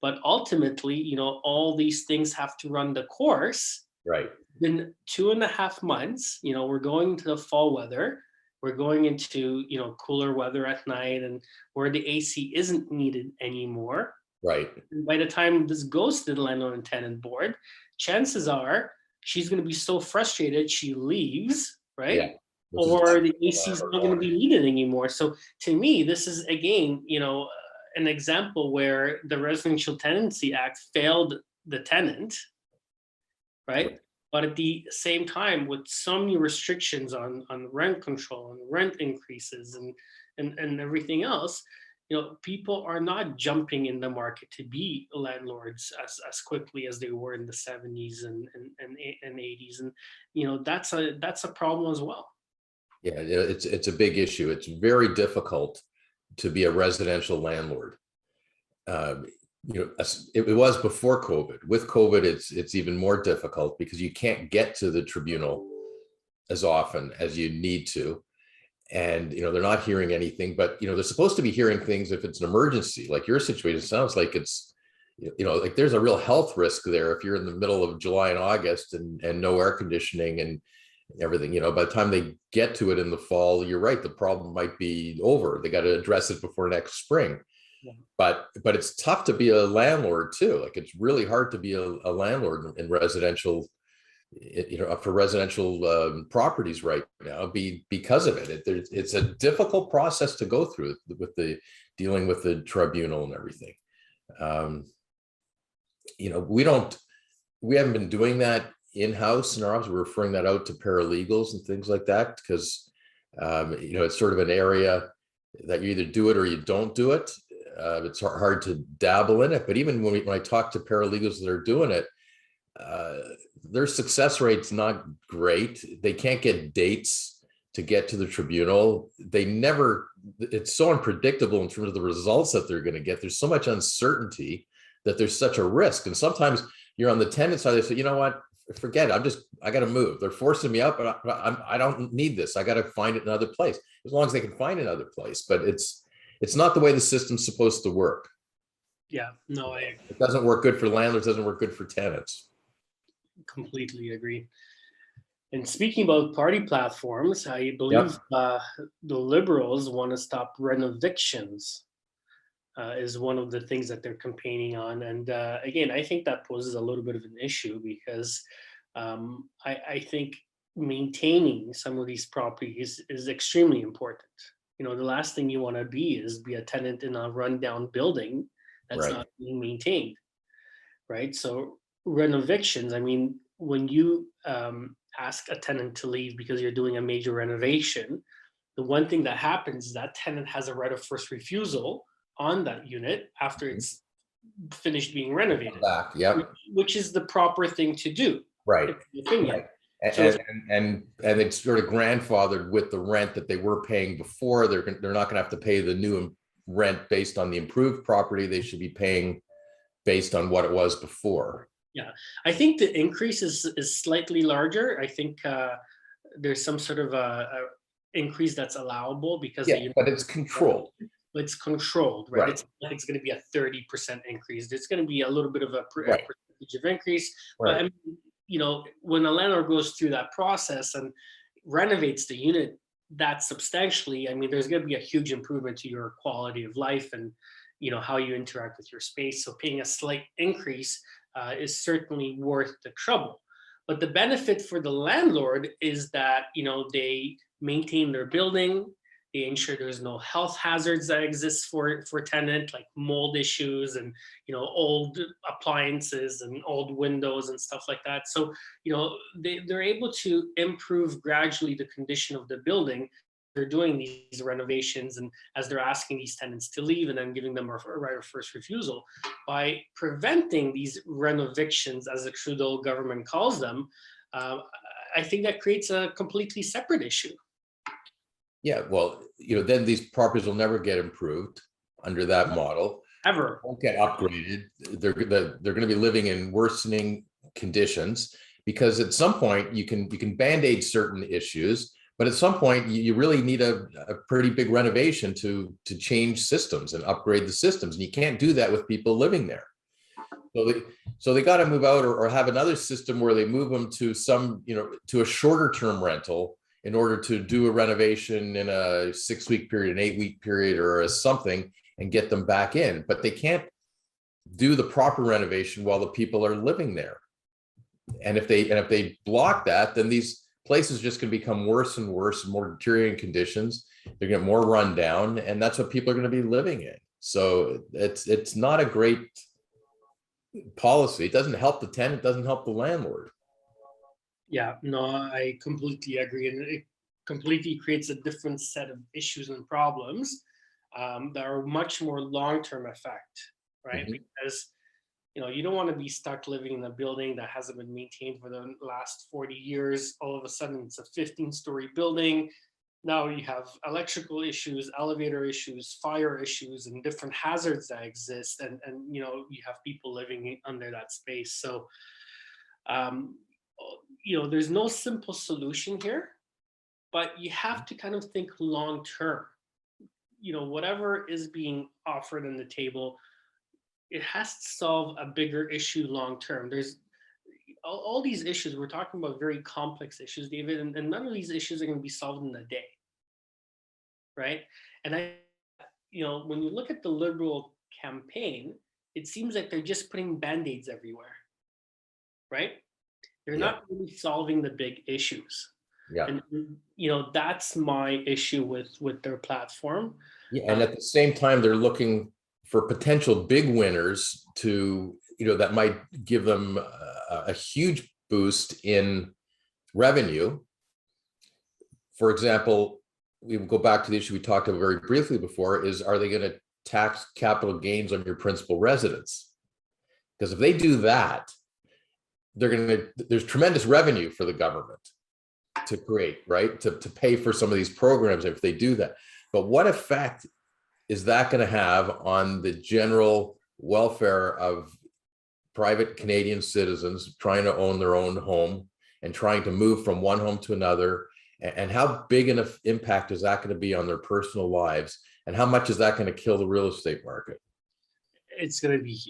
But ultimately, all these things have to run the course. Right. In 2.5 months, we're going into the fall weather. We're going into, cooler weather at night, and where the AC isn't needed anymore. Right. And by the time this goes to the landlord and tenant board, chances are she's going to be so frustrated she leaves, right? Yeah. Or the AC is not going to be needed anymore. So to me, this is, again, an example where the Residential Tenancy Act failed the tenant, right? But at the same time, with so many restrictions on rent control and rent increases and everything else, people are not jumping in the market to be landlords as quickly as they were in the 70s and 80s. And, that's a problem as well. Yeah, it's a big issue. It's very difficult to be a residential landlord. It was before COVID. With COVID, it's even more difficult because you can't get to the tribunal as often as you need to. And, they're not hearing anything, but, they're supposed to be hearing things if it's an emergency. Like your situation sounds like it's, like there's a real health risk there if you're in the middle of July and August and no air conditioning and everything. By the time they get to it in the fall, you're right, the problem might be over. They got to address it before next spring. Yeah. But it's tough to be a landlord too. Like it's really hard to be a landlord in residential, for residential properties right now, because of it. It's a difficult process to go through with the dealing with the tribunal and everything. We haven't been doing that in-house in our office. We're referring that out to paralegals and things like that because it's sort of an area that you either do it or you don't do it. It's hard to dabble in it, but even when I talk to paralegals that are doing it, their success rate's not great. They can't get dates to get to the tribunal. It's so unpredictable in terms of the results that they're going to get. There's so much uncertainty that there's such a risk. And sometimes you're on the tenant side, they say, you know what, forget it. I got to move. They're forcing me out, but I don't need this. I got to find it another place, as long as they can find another place. But it's not the way the system's supposed to work. Yeah, no, I agree. It doesn't work good for landlords, doesn't work good for tenants. Completely agree. And speaking about party platforms, I believe the Liberals want to stop renovictions is one of the things that they're campaigning on. And again, I think that poses a little bit of an issue because I think maintaining some of these properties is extremely important. The last thing you want to be a tenant in a rundown building that's not being maintained, right? So renovictions, I mean, when you ask a tenant to leave because you're doing a major renovation, the one thing that happens is that tenant has a right of first refusal on that unit after it's finished being renovated. Back, yep. Which is the proper thing to do. Right. In my opinion. Right. So and it's sort of grandfathered with the rent that they were paying before. They're not going to have to pay the new rent based on the improved property. They should be paying based on what it was before. yeah, I think the increase is slightly larger. I think there's some sort of a increase that's allowable because Yeah, but it's controlled. It's controlled, right? Right. It's not like it's going to be a 30% increase. It's going to be a little bit of a Right. percentage of increase. Right. But I mean, you know, when a landlord goes through that process and renovates the unit that substantially, I mean, there's going to be a huge improvement to your quality of life and, you know, how you interact with your space. So paying a slight increase is certainly worth the trouble. But the benefit for the landlord is that, you know, they maintain their building, they ensure there's no health hazards that exist for tenant, like mold issues and, you know, old appliances and old windows and stuff like that. So, you know, they're able to improve gradually the condition of the building. They're doing these renovations, and as they're asking these tenants to leave and then giving them a right of first refusal, by preventing these renovictions, as the Trudeau government calls them, I think that creates a completely separate issue. Yeah, well, you know, then these properties will never get improved under that model. Ever. Won't get upgraded. They're going to be living in worsening conditions, because at some point you can band-aid certain issues, but at some point you really need a pretty big renovation to change systems and upgrade the systems, and you can't do that with people living there. So they got to move out, or have another system where they move them to some, you know, to a shorter term rental in order to do a renovation in a 6-week period, an 8-week period, or something, and get them back in. But they can't do the proper renovation while the people are living there. And if they block that, then these places just can become worse and worse, and more deteriorating conditions. They're going to get more run down, and that's what people are going to be living in. So it's not a great policy. It doesn't help the tenant, doesn't help the landlord. Yeah, no, I completely agree. And it completely creates a different set of issues and problems that are much more long-term effect, right? Mm-hmm. Because, you know, you don't want to be stuck living in a building that hasn't been maintained for the last 40 years. All of a sudden, it's a 15-story building. Now you have electrical issues, elevator issues, fire issues, and different hazards that exist. And you know, you have people living under that space. So, you know, there's no simple solution here, but you have to kind of think long term. You know, whatever is being offered on the table, it has to solve a bigger issue long term. There's all these issues, we're talking about very complex issues, David, and none of these issues are going to be solved in a day, right? And you know, when you look at the Liberal campaign, it seems like they're just putting band-aids everywhere, right? They're not really solving the big issues. Yeah. And you know, that's my issue with their platform. Yeah, and at the same time, they're looking for potential big winners to, you know, that might give them a huge boost in revenue. For example, we will go back to the issue we talked about very briefly before, is are they going to tax capital gains on your principal residence? Because if they do that, there's tremendous revenue for the government to create, right? To pay for some of these programs if they do that. But what effect is that going to have on the general welfare of private Canadian citizens trying to own their own home and trying to move from one home to another? And how big an impact is that going to be on their personal lives? And how much is that going to kill the real estate market? It's going to be,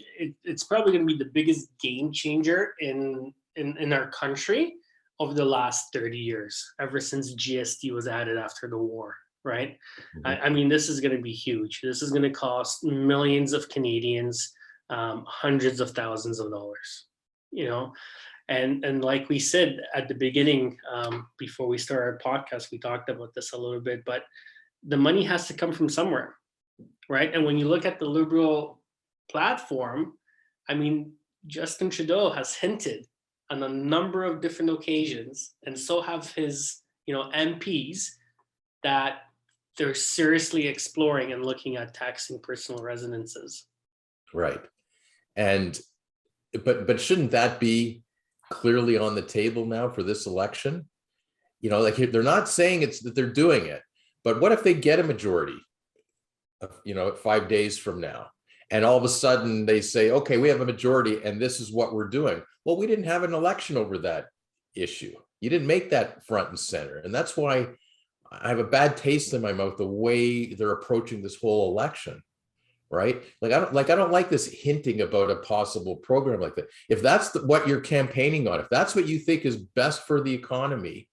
it's probably going to be the biggest game changer in our country over the last 30 years, ever since GST was added after the war, right? Mm-hmm. I mean, this is going to be huge. This is going to cost millions of Canadians, hundreds of thousands of dollars, you know? And like we said at the beginning, before we started our podcast, we talked about this a little bit, but the money has to come from somewhere, right? And when you look at the Liberal platform, I mean, Justin Trudeau has hinted on a number of different occasions, and so have his, you know, MPs, that they're seriously exploring and looking at taxing personal residences. Right. And but shouldn't that be clearly on the table now for this election? Like they're not saying it's that they're doing it, but what if they get a majority, 5 days from now, and all of a sudden they say, okay, we have a majority and this is what we're doing. Well, we didn't have an election over that issue. You didn't make that front and center. And that's why I have a bad taste in my mouth, the way they're approaching this whole election, right? I don't like this hinting about a possible program like that. If that's what you're campaigning on, if that's what you think is best for the economy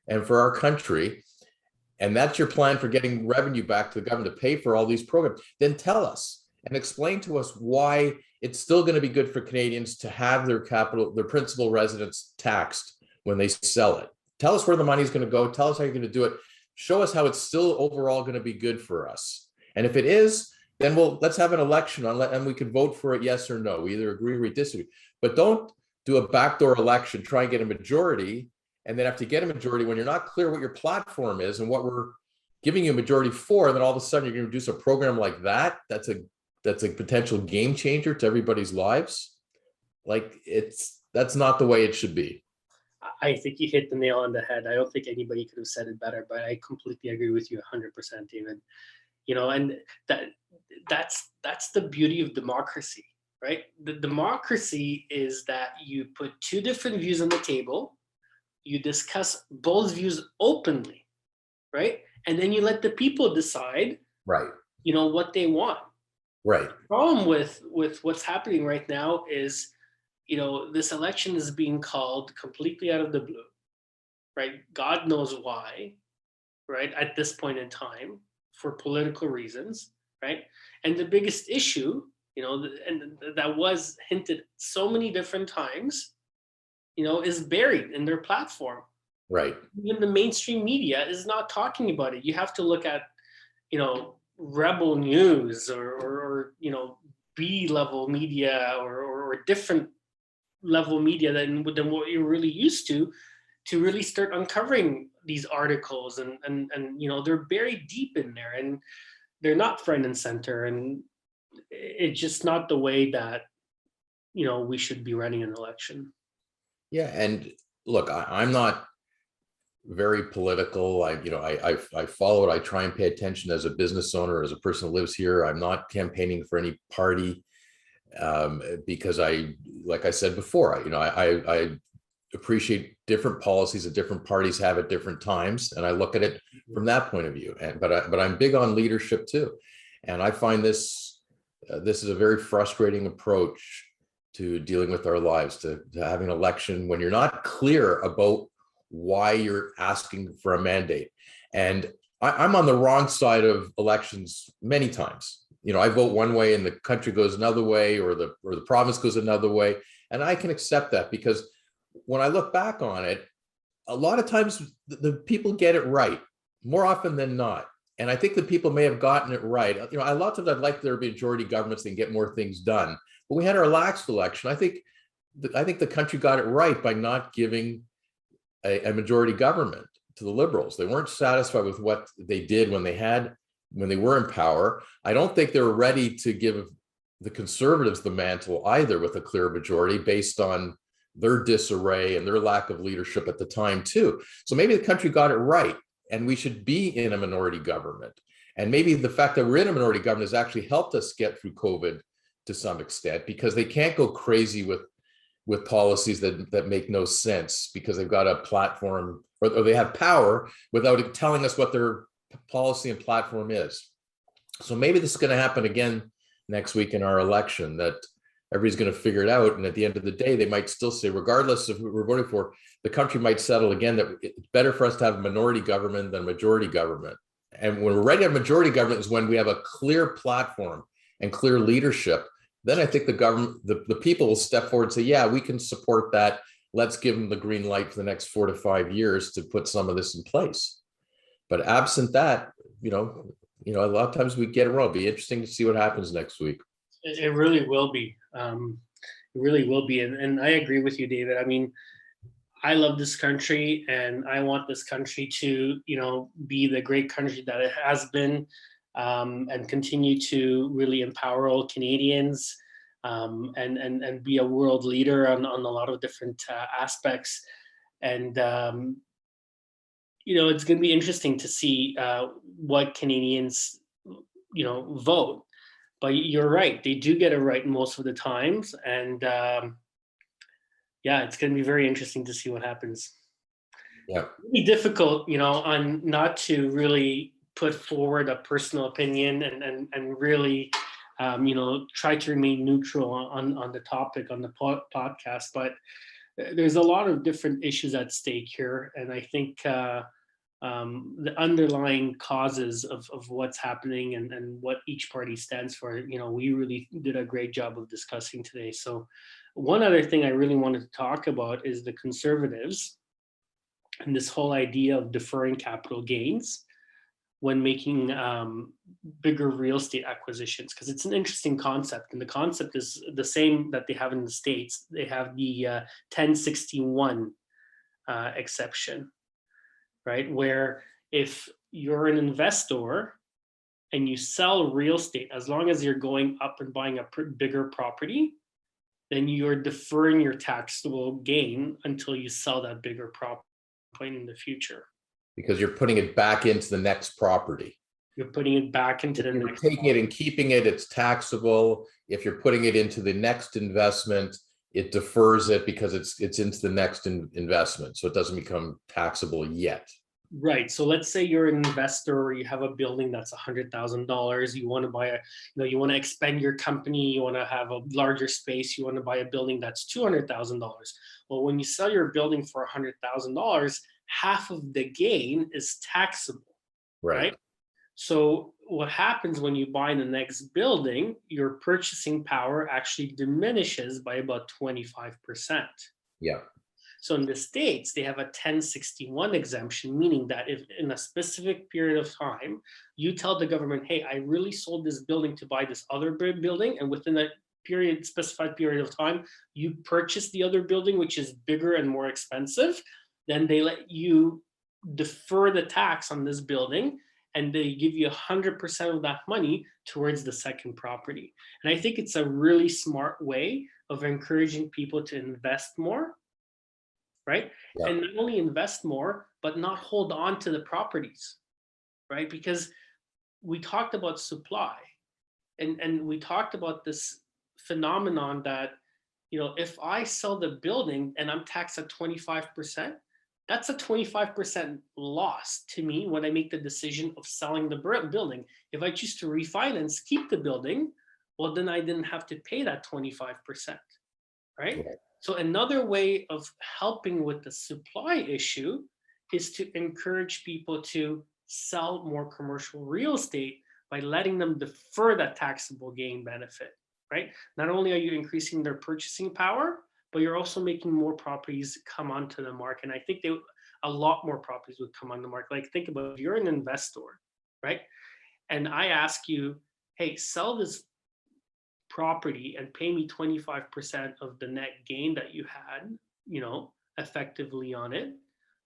and for our country, and that's your plan for getting revenue back to the government to pay for all these programs, then tell us and explain to us why it's still going to be good for Canadians to have their principal residence taxed when they sell it. Tell us where the money is going to go. Tell us how you're going to do it. Show us how it's still overall going to be good for us. And if it is, then let's have an election and we can vote for it, yes or no. We either agree or we disagree. But don't do a backdoor election, try and get a majority, and then have to get a majority when you're not clear what your platform is and what we're giving you a majority for. And then all of a sudden you're going to introduce a program like that. That's a potential game changer to everybody's lives. That's not the way it should be. I think you hit the nail on the head. I don't think anybody could have said it better, but I completely agree with you 100%, David. And that's the beauty of democracy, right? The democracy is that you put two different views on the table, you discuss both views openly, right? And then you let the people decide, right, what they want. Right. The problem with what's happening right now is, this election is being called completely out of the blue, right? God knows why, right? At this point in time, for political reasons, right? And the biggest issue, and that was hinted so many different times, is buried in their platform. Right. Even the mainstream media is not talking about it. You have to look at, Rebel News or B-level media or different level media than what you're really used to really start uncovering these articles and they're buried deep in there and they're not front and center, and it's just not the way that we should be running an election. Yeah, and look, I'm not very political. I follow it. I try and pay attention as a business owner, as a person who lives here. I'm not campaigning for any party because like I said before, I appreciate different policies that different parties have at different times, and I look at it from that point of view. But I'm big on leadership too, and I find this is a very frustrating approach to dealing with our lives, to having an election when you're not clear about why you're asking for a mandate. And I'm on the wrong side of elections many times. I vote one way and the country goes another way, or the province goes another way. And I can accept that, because when I look back on it, a lot of times the people get it right more often than not. And I think the people may have gotten it right. A lot of times I'd like there to be majority governments and get more things done. But we had our last election. I think the country got it right by not giving a majority government to the Liberals. They weren't satisfied with what they did when they were in power. I don't think they were ready to give the Conservatives the mantle either with a clear majority, based on their disarray and their lack of leadership at the time too. So maybe the country got it right, and we should be in a minority government. And maybe the fact that we're in a minority government has actually helped us get through COVID to some extent, because they can't go crazy with policies that make no sense, because they've got a platform or they have power without telling us what their policy and platform is. So maybe this is going to happen again next week in our election, that everybody's going to figure it out. And at the end of the day, they might still say, regardless of who we're voting for, the country might settle again that it's better for us to have a minority government than majority government. And when we're ready to have majority government is when we have a clear platform and clear leadership. Then I think the government, the people will step forward and say, yeah, we can support that. Let's give them the green light for the next 4 to 5 years to put some of this in place. But absent that, a lot of times we get it wrong. It'll be interesting to see what happens next week. It really will be. It really will be. And I agree with you, David. I mean, I love this country, and I want this country to, be the great country that it has been, and continue to really empower all Canadians. and be a world leader on a lot of different aspects. And it's going to be interesting to see what Canadians vote. But you're right, they do get it right most of the times, and it's going to be very interesting to see what happens. Yeah. Really difficult, on not to really put forward a personal opinion and really, try to remain neutral on the topic on the podcast. But there's a lot of different issues at stake here, and I think the underlying causes of what's happening and what each party stands for, we really did a great job of discussing today. So one other thing I really wanted to talk about is the Conservatives and this whole idea of deferring capital gains when making bigger real estate acquisitions, because it's an interesting concept. And the concept is the same that they have in the States. They have the 1061 exception, right? Where if you're an investor and you sell real estate, as long as you're going up and buying a bigger property, then you're deferring your taxable gain until you sell that bigger property in the future. Because you're putting it back into the next property. You're putting it back into the next. Taking it and keeping it, it's taxable. If you're putting it into the next investment, it defers it because it's into the next investment, so it doesn't become taxable yet. Right. So let's say you're an investor or you have a building that's $100,000. You want to buy you want to expand your company. You want to have a larger space. You want to buy a building that's $200,000. Well, when you sell your building for $100,000, half of the gain is taxable, right? So what happens when you buy the next building, your purchasing power actually diminishes by about 25%. Yeah. So in the States, they have a 1061 exemption, meaning that if in a specific period of time, you tell the government, hey, I really sold this building to buy this other building, and within a specified period of time, you purchase the other building, which is bigger and more expensive, then they let you defer the tax on this building, and they give you 100% of that money towards the second property. And I think it's a really smart way of encouraging people to invest more, right? Yeah. And not only invest more, but not hold on to the properties, right? Because we talked about supply, and we talked about this phenomenon that, if I sell the building and I'm taxed at 25%, that's a 25% loss to me when I make the decision of selling the building. If I choose to refinance, keep the building, well, then I didn't have to pay that 25%, right? Yeah. So another way of helping with the supply issue is to encourage people to sell more commercial real estate by letting them defer that taxable gain benefit, right? Not only are you increasing their purchasing power, but you're also making more properties come onto the market. And I think a lot more properties would come on the market. Like, think about, if you're an investor, right? And I ask you, hey, sell this property and pay me 25% of the net gain that you had, effectively on it.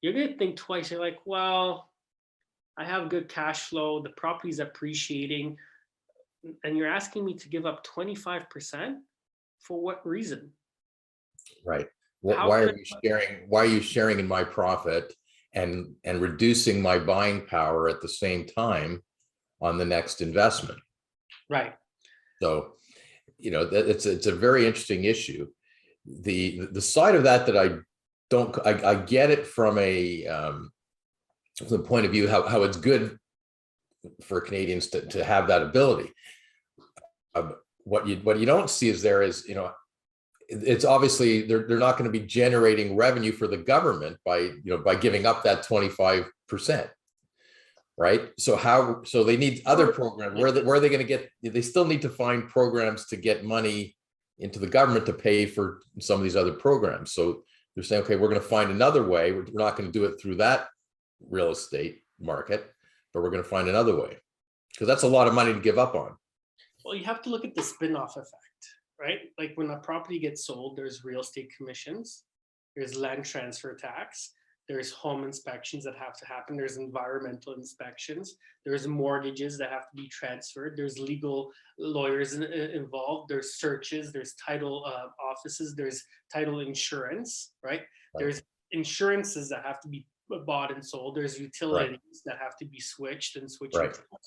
You're going to think twice. You're like, well, I have good cash flow. The property's appreciating. And you're asking me to give up 25%? For what reason? Right. Why are you sharing in my profit and reducing my buying power at the same time on the next investment? Right. So, it's a very interesting issue. The side of that I get it from the point of view how it's good for Canadians to have that ability. What you don't see is it's obviously they're not going to be generating revenue for the government by giving up that 25%, right? So they need other programs. Where are they going to get? They still need to find programs to get money into the government to pay for some of these other programs. So they're saying, okay, we're going to find another way. We're not going to do it through that real estate market, but we're going to find another way, because that's a lot of money to give up on. Well, you have to look at the spin-off effect, right? Like, when a property gets sold, there's real estate commissions, there's land transfer tax, there's home inspections that have to happen, there's environmental inspections, there's mortgages that have to be transferred, there's legal lawyers involved, there's searches, there's title offices, there's title insurance, right? There's insurances that have to be bought and sold, there's utilities that have to be switched and switched,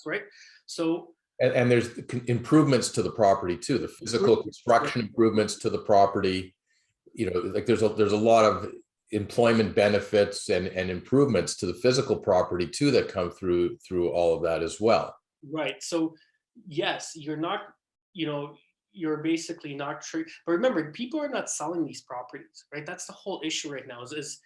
right? So and there's improvements to the property too, the physical construction improvements to the property. Like there's a lot of employment benefits and improvements to the physical property too that come through all of that as well. Right. So yes, you're not, you're basically not true. But remember, people are not selling these properties, right? That's the whole issue right now is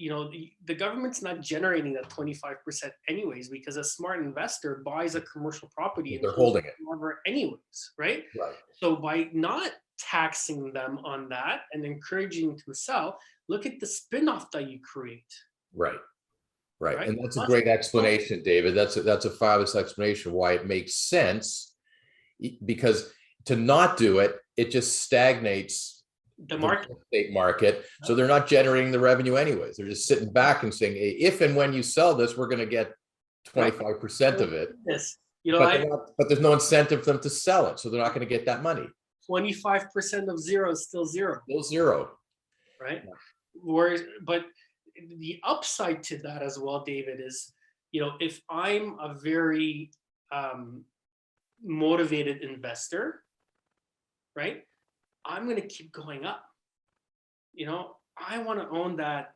the government's not generating that 25% anyways, because a smart investor buys a commercial property and they're holding it forever anyways, right? So by not taxing them on that and encouraging them to sell, look at the spin-off that you create. Right. And that's a great explanation, David. That's a fabulous explanation why it makes sense, because to not do it, it just stagnates the market. Estate market. So they're not generating the revenue anyways. They're just sitting back and saying, hey, if and when you sell this, we're going to get 25% of it. Yes. But there's no incentive for them to sell it. So they're not going to get that money. 25% of zero is still zero. Still zero. Right. But the upside to that as well, David, is, if I'm a very motivated investor, right, I'm going to keep going up. I want to own that,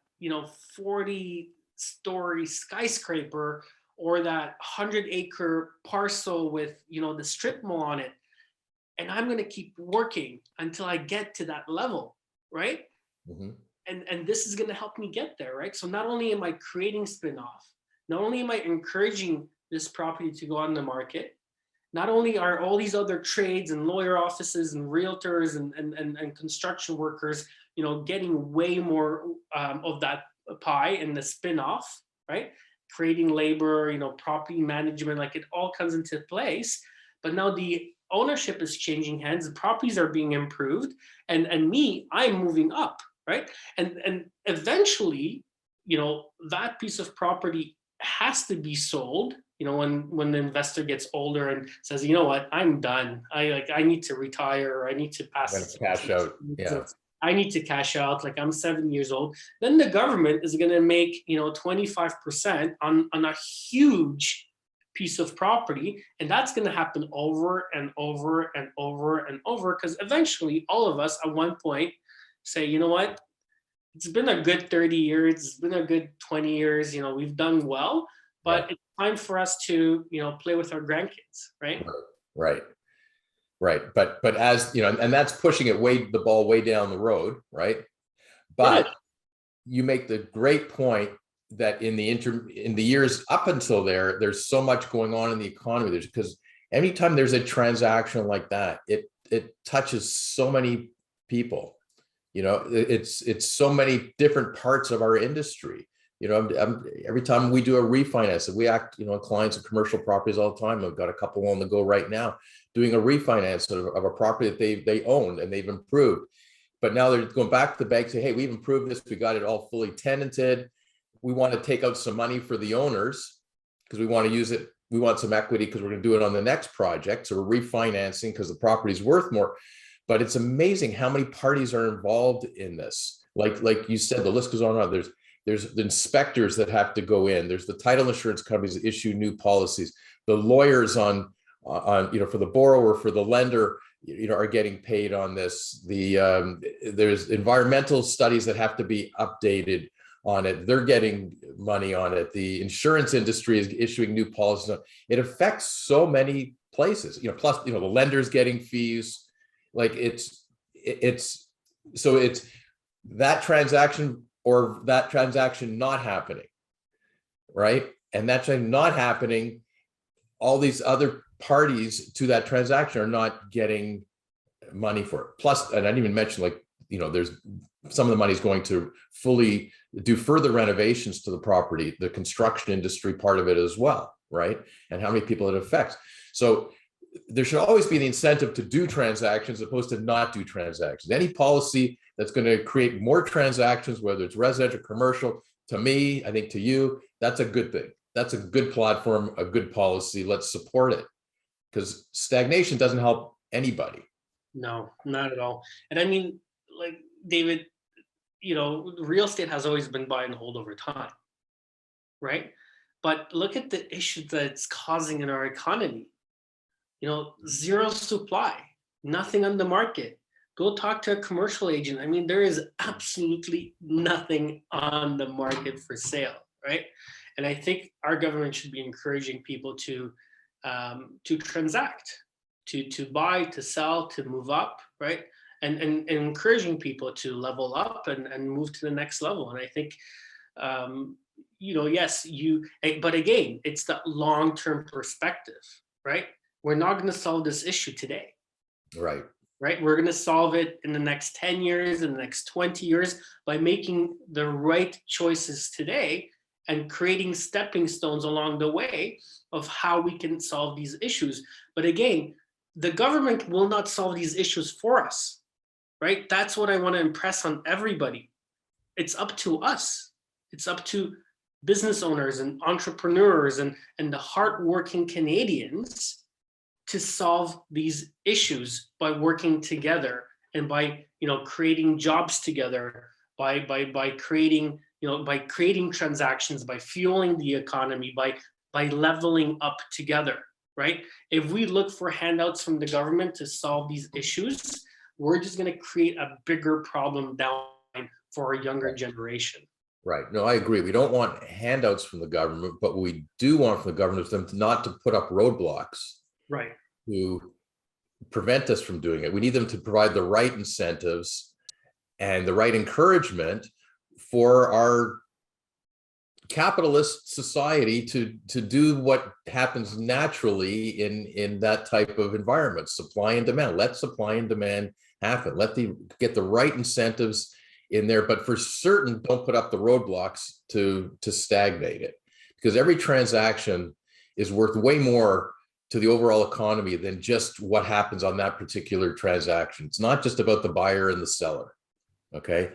40-story skyscraper or that 100-acre parcel with, the strip mall on it. And I'm going to keep working until I get to that level, right? Mm-hmm. And this is going to help me get there, right? So not only am I creating spin-off, not only am I encouraging this property to go on the market, not only are all these other trades and lawyer offices and realtors and construction workers, getting way more of that pie in the spin-off, right? Creating labor, property management, like it all comes into place. But now the ownership is changing hands, the properties are being improved, and I'm moving up, right? And eventually, that piece of property has to be sold, when the investor gets older and says, you know what, I'm done. I need to retire, or I need to pass. Cash out. Yeah. I need to cash out. Like I'm 7 years old. Then the government is going to make, 25% on a huge piece of property. And that's going to happen over and over and over and over, because eventually all of us at one point say, you know what, it's been a good 30 years. It's been a good 20 years. We've done well, but it's time for us to, play with our grandkids. Right. But as and that's pushing the ball way down the road. Right. But you make the great point that in the years up until there's so much going on in the economy. Because anytime there's a transaction like that, it touches so many people. It's so many different parts of our industry. Every time we do a refinance, we act, clients of commercial properties all the time. I've got a couple on the go right now, doing a refinance of a property that they owned and they've improved. But now they're going back to the bank, say, hey, we've improved this. We got it all fully tenanted. We want to take out some money for the owners because we want to use it. We want some equity because we're going to do it on the next project. So we're refinancing because the property is worth more. But it's amazing how many parties are involved in this. Like you said, the list goes on and on. There's the inspectors that have to go in. There's the title insurance companies that issue new policies. The lawyers on for the borrower, for the lender, are getting paid on this. There's environmental studies that have to be updated on it. They're getting money on it. The insurance industry is issuing new policies. It affects so many places. Plus the lenders getting fees. Like it's that transaction or that transaction not happening, right? And that transaction not happening, all these other parties to that transaction are not getting money for it. Plus, and I didn't even mention, there's some of the money is going to fully do further renovations to the property, the construction industry part of it as well, right? And how many people it affects. So there should always be the incentive to do transactions as opposed to not do transactions. Any policy that's going to create more transactions, whether it's residential, commercial, to me, I think to you, that's a good thing. That's a good platform, a good policy. Let's support it, because stagnation doesn't help anybody. No, not at all. And I mean, like, David, real estate has always been buy and hold over time, right? But look at the issues that it's causing in our economy. Zero supply, nothing on the market. Go talk to a commercial agent. I mean, there is absolutely nothing on the market for sale, right? And I think our government should be encouraging people to transact, to buy, to sell, to move up, right? And encouraging people to level up and move to the next level. And I think, yes, but again, it's that long-term perspective, right? We're not going to solve this issue today. Right. Right? We're going to solve it in the next 10 years, in the next 20 years, by making the right choices today and creating stepping stones along the way of how we can solve these issues. But again, the government will not solve these issues for us, right? That's what I want to impress on everybody. It's up to us. It's up to business owners and entrepreneurs and the hardworking Canadians to solve these issues by working together and by creating jobs together, by creating by creating transactions, by fueling the economy, by leveling up together, right? If we look for handouts from the government to solve these issues, we're just going to create a bigger problem down for our younger generation. Right. No, I agree. We don't want handouts from the government, but what we do want from the government is them not to put up roadblocks. Right. To prevent us from doing it. We need them to provide the right incentives and the right encouragement for our capitalist society to do what happens naturally in that type of environment, supply and demand. Let supply and demand happen. Get the right incentives in there, but for certain, don't put up the roadblocks to stagnate it, because every transaction is worth way more to the overall economy than just what happens on that particular transaction. It's not just about the buyer and the seller. Okay.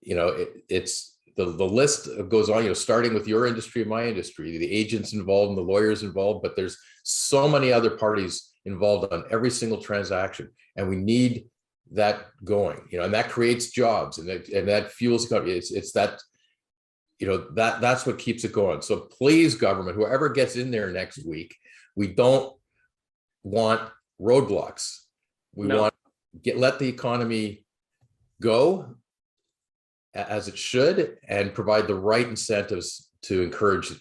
It's the list goes on, starting with your industry and my industry, the agents involved and the lawyers involved, but there's so many other parties involved on every single transaction. And we need that going, and that creates jobs and that fuels companies. It's that, that's what keeps it going. So please, government, whoever gets in there next week, we don't want roadblocks. We want let the economy go as it should and provide the right incentives to encourage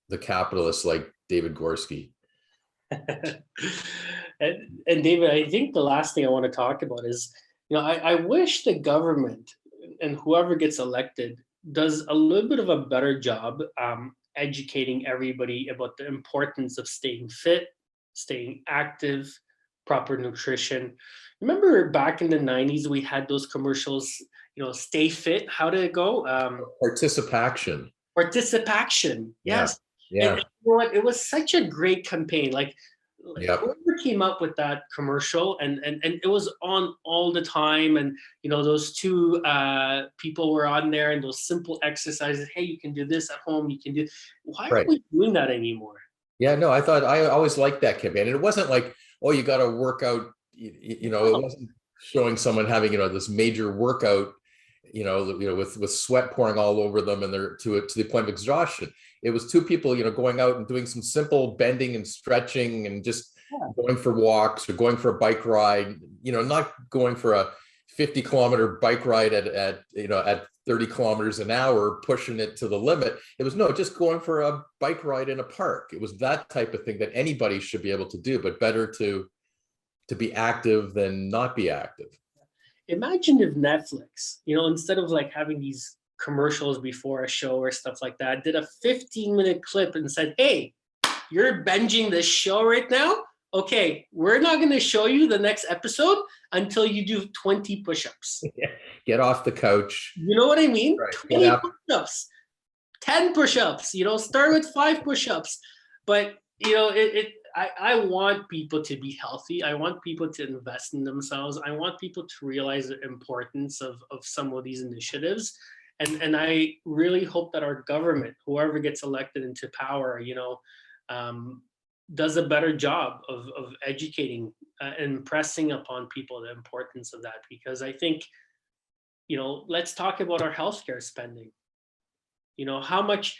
the capitalists like David Gorski. And David, I think the last thing I want to talk about is, I wish the government and whoever gets elected does a little bit of a better job educating everybody about the importance of staying fit, staying active, proper nutrition. Remember back in the 90s, we had those commercials, stay fit. How did it go? Participation. Yes. Yeah. And you know what? It was such a great campaign. Yep. Whoever came up with that commercial and it was on all the time. And, those two people were on there and those simple exercises. Hey, you can do this at home. You can do. Why aren't we doing that anymore? Yeah, no, I always liked that campaign. And it wasn't like, oh, you got to work out, it wasn't showing someone having, this major workout, with sweat pouring all over them and they're to the point of exhaustion. It was two people, going out and doing some simple bending and stretching and just going for walks or going for a bike ride, not going for a 50-kilometer bike ride at 30 kilometers an hour, pushing it to the limit. It was just going for a bike ride in a park. It was that type of thing that anybody should be able to do, but better to be active than not be active. Imagine if Netflix, instead of having these commercials before a show or stuff like that, did a 15-minute clip and said, hey, you're binging this show right now? Okay, we're not going to show you the next episode until you do 20 push-ups. Yeah. Get off the couch. You know what I mean? Right. 20 push-ups, 10 push-ups, start with 5 push-ups. But, I want people to be healthy. I want people to invest in themselves. I want people to realize the importance of some of these initiatives. And I really hope that our government, whoever gets elected into power, does a better job of educating and pressing upon people the importance of that. Because I think, let's talk about our healthcare spending. How much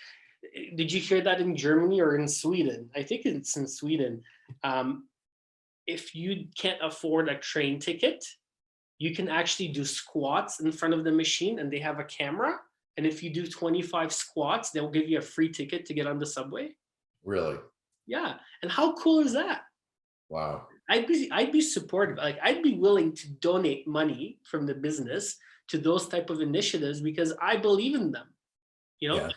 did you hear that in Germany or in Sweden? I think it's in Sweden. If you can't afford a train ticket, you can actually do squats in front of the machine, and they have a camera. And if you do 25 squats, they'll give you a free ticket to get on the subway. Really? Yeah. And how cool is that? Wow. I'd be supportive. Like, I'd be willing to donate money from the business to those type of initiatives because I believe in them, Yeah.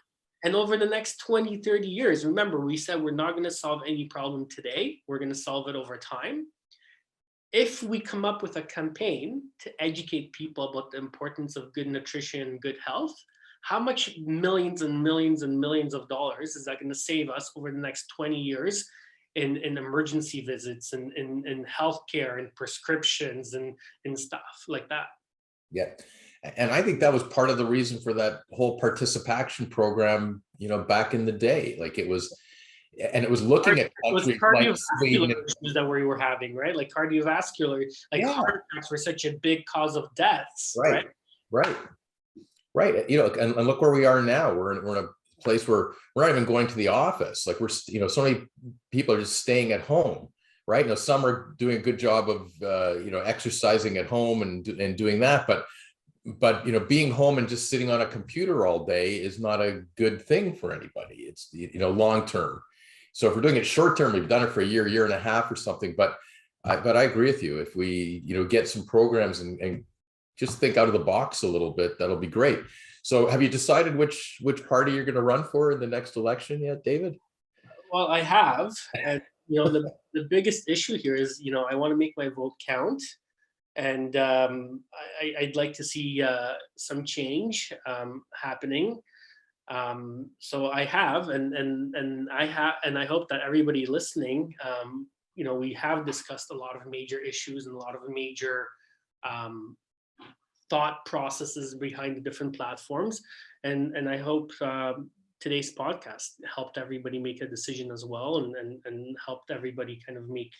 And over the next 20, 30 years, remember, we said we're not going to solve any problem today. We're going to solve it over time. If we come up with a campaign to educate people about the importance of good nutrition and good health, how much millions and millions and millions of dollars is that going to save us over the next 20 years in emergency visits and in healthcare and prescriptions and stuff like that? Yeah. And I think that was part of the reason for that whole participation program, back in the day. Like it was looking at countries like Sweden issues that we were having, right? Like cardiovascular, heart attacks were such a big cause of deaths, right? Right. And look where we are now. We're in a place where we're not even going to the office. Like we're, so many people are just staying at home, right? Some are doing a good job of, exercising at home and doing that, but being home and just sitting on a computer all day is not a good thing for anybody. It's, long term. So if we're doing it short term, we've done it for a year and a half or something. But I agree with you. If we, get some programs and just think out of the box a little bit, that'll be great. So have you decided which party you're going to run for in the next election yet, David? Well, I have. And, the biggest issue here is, I want to make my vote count. And I'd like to see some change happening. So I have, and I hope that everybody listening, we have discussed a lot of major issues and a lot of major thought processes behind the different platforms. And I hope today's podcast helped everybody make a decision as well, and helped everybody kind of make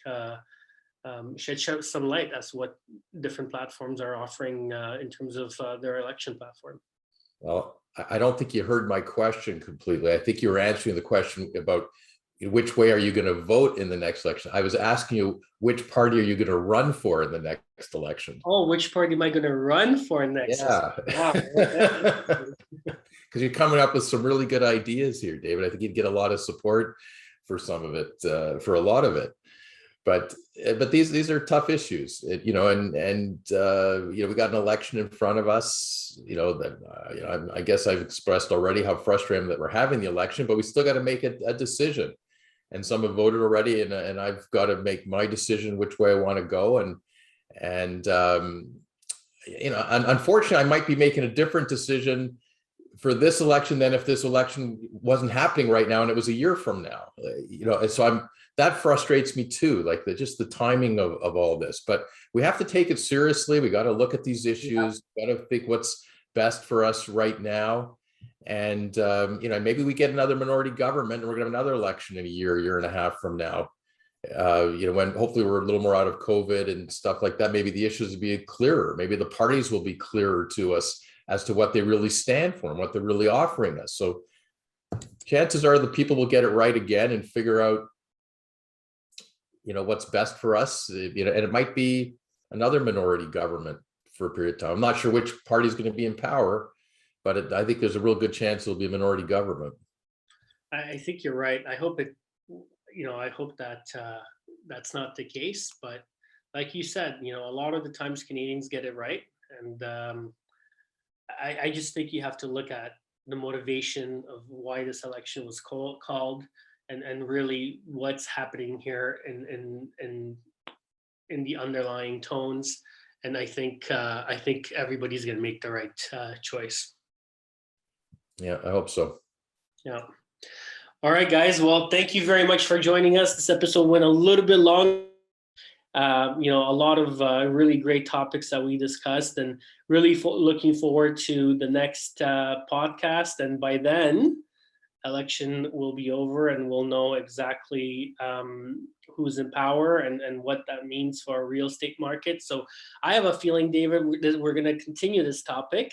shed some light as to what different platforms are offering in terms of their election platform. Well, I don't think you heard my question completely. I think you were answering the question about which way are you going to vote in the next election. I was asking you, which party are you going to run for in the next election? Oh, which party am I going to run for next? Yeah. Because you're coming up with some really good ideas here, David. I think you'd get a lot of support for some of it, for a lot of it. But these are tough issues, and we got an election in front of us. I guess I've expressed already how frustrated that we're having the election, but we still got to make a decision. And some have voted already, and I've got to make my decision which way I want to go. And unfortunately, I might be making a different decision for this election than if this election wasn't happening right now and it was a year from now. So that frustrates me too, like just the timing of all this. But we have to take it seriously. We got to look at these issues, got to think what's best for us right now. And maybe we get another minority government and we're gonna have another election in a year and a half from now. When hopefully we're a little more out of COVID and stuff like that, maybe the issues will be clearer. Maybe the parties will be clearer to us as to what they really stand for and what they're really offering us. So chances are the people will get it right again and figure out, what's best for us, and it might be another minority government for a period of time. I'm not sure which party is going to be in power, but I think there's a real good chance it'll be a minority government. I think you're right. I hope I hope that that's not the case. But like you said, a lot of the times Canadians get it right. And I just think you have to look at the motivation of why this election was called and really what's happening here in the underlying tones. And I think everybody's going to make the right choice. Yeah, I hope so. Yeah. All right, guys. Well, thank you very much for joining us. This episode went a little bit long. A lot of really great topics that we discussed, and really looking forward to the next podcast. And by then, election will be over and we'll know exactly who's in power and what that means for our real estate market. So I have a feeling, David, that we're going to continue this topic,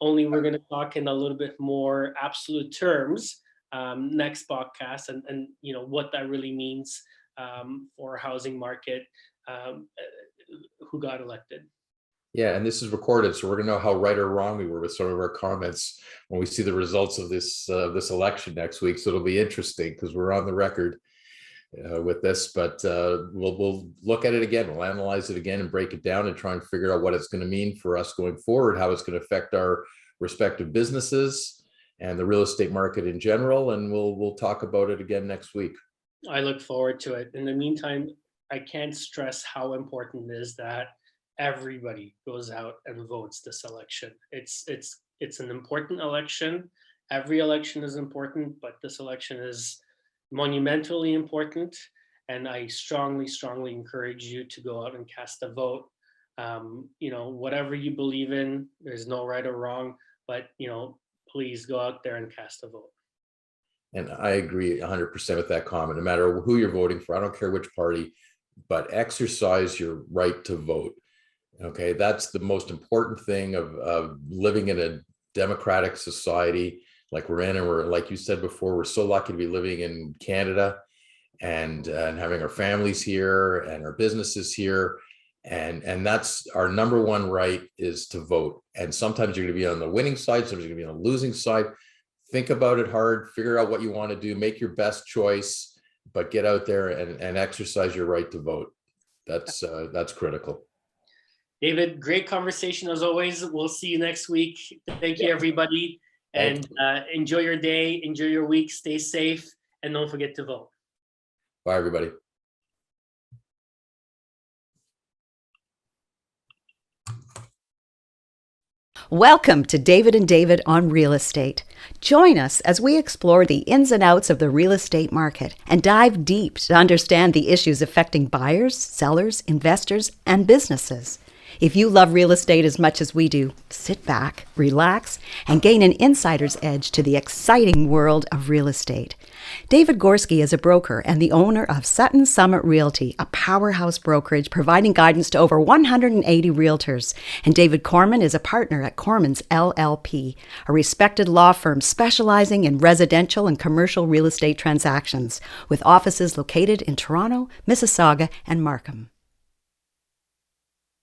only we're going to talk in a little bit more absolute terms next podcast, and what that really means for our housing market, who got elected. Yeah, and this is recorded, so we're going to know how right or wrong we were with some of our comments when we see the results of this election next week. So it'll be interesting because we're on the record with this, but we'll look at it again. We'll analyze it again and break it down and try and figure out what it's going to mean for us going forward, how it's going to affect our respective businesses and the real estate market in general. And we'll talk about it again next week. I look forward to it. In the meantime, I can't stress how important it is that everybody goes out and votes this election. It's an important election. Every election is important, but this election is monumentally important. And I strongly encourage you to go out and cast a vote. Whatever you believe in, there's no right or wrong, but please go out there and cast a vote. And I agree 100% with that comment. No matter who you're voting for, I don't care which party, but exercise your right to vote. Okay, that's the most important thing of living in a democratic society like we're in. And we're, like you said before, we're so lucky to be living in Canada and having our families here and our businesses here. And that's our number one right, is to vote. And sometimes you're going to be on the winning side, sometimes you're going to be on the losing side. Think about it hard, figure out what you want to do, make your best choice, but get out there and exercise your right to vote. That's critical. David, great conversation as always. We'll see you next week. Thank you, everybody. And enjoy your day, enjoy your week, stay safe, and don't forget to vote. Bye, everybody. Welcome to David and David on Real Estate. Join us as we explore the ins and outs of the real estate market and dive deep to understand the issues affecting buyers, sellers, investors, and businesses. If you love real estate as much as we do, sit back, relax, and gain an insider's edge to the exciting world of real estate. David Gorski is a broker and the owner of Sutton Summit Realty, a powerhouse brokerage providing guidance to over 180 realtors. And David Korman is a partner at Kormans LLP, a respected law firm specializing in residential and commercial real estate transactions, with offices located in Toronto, Mississauga, and Markham.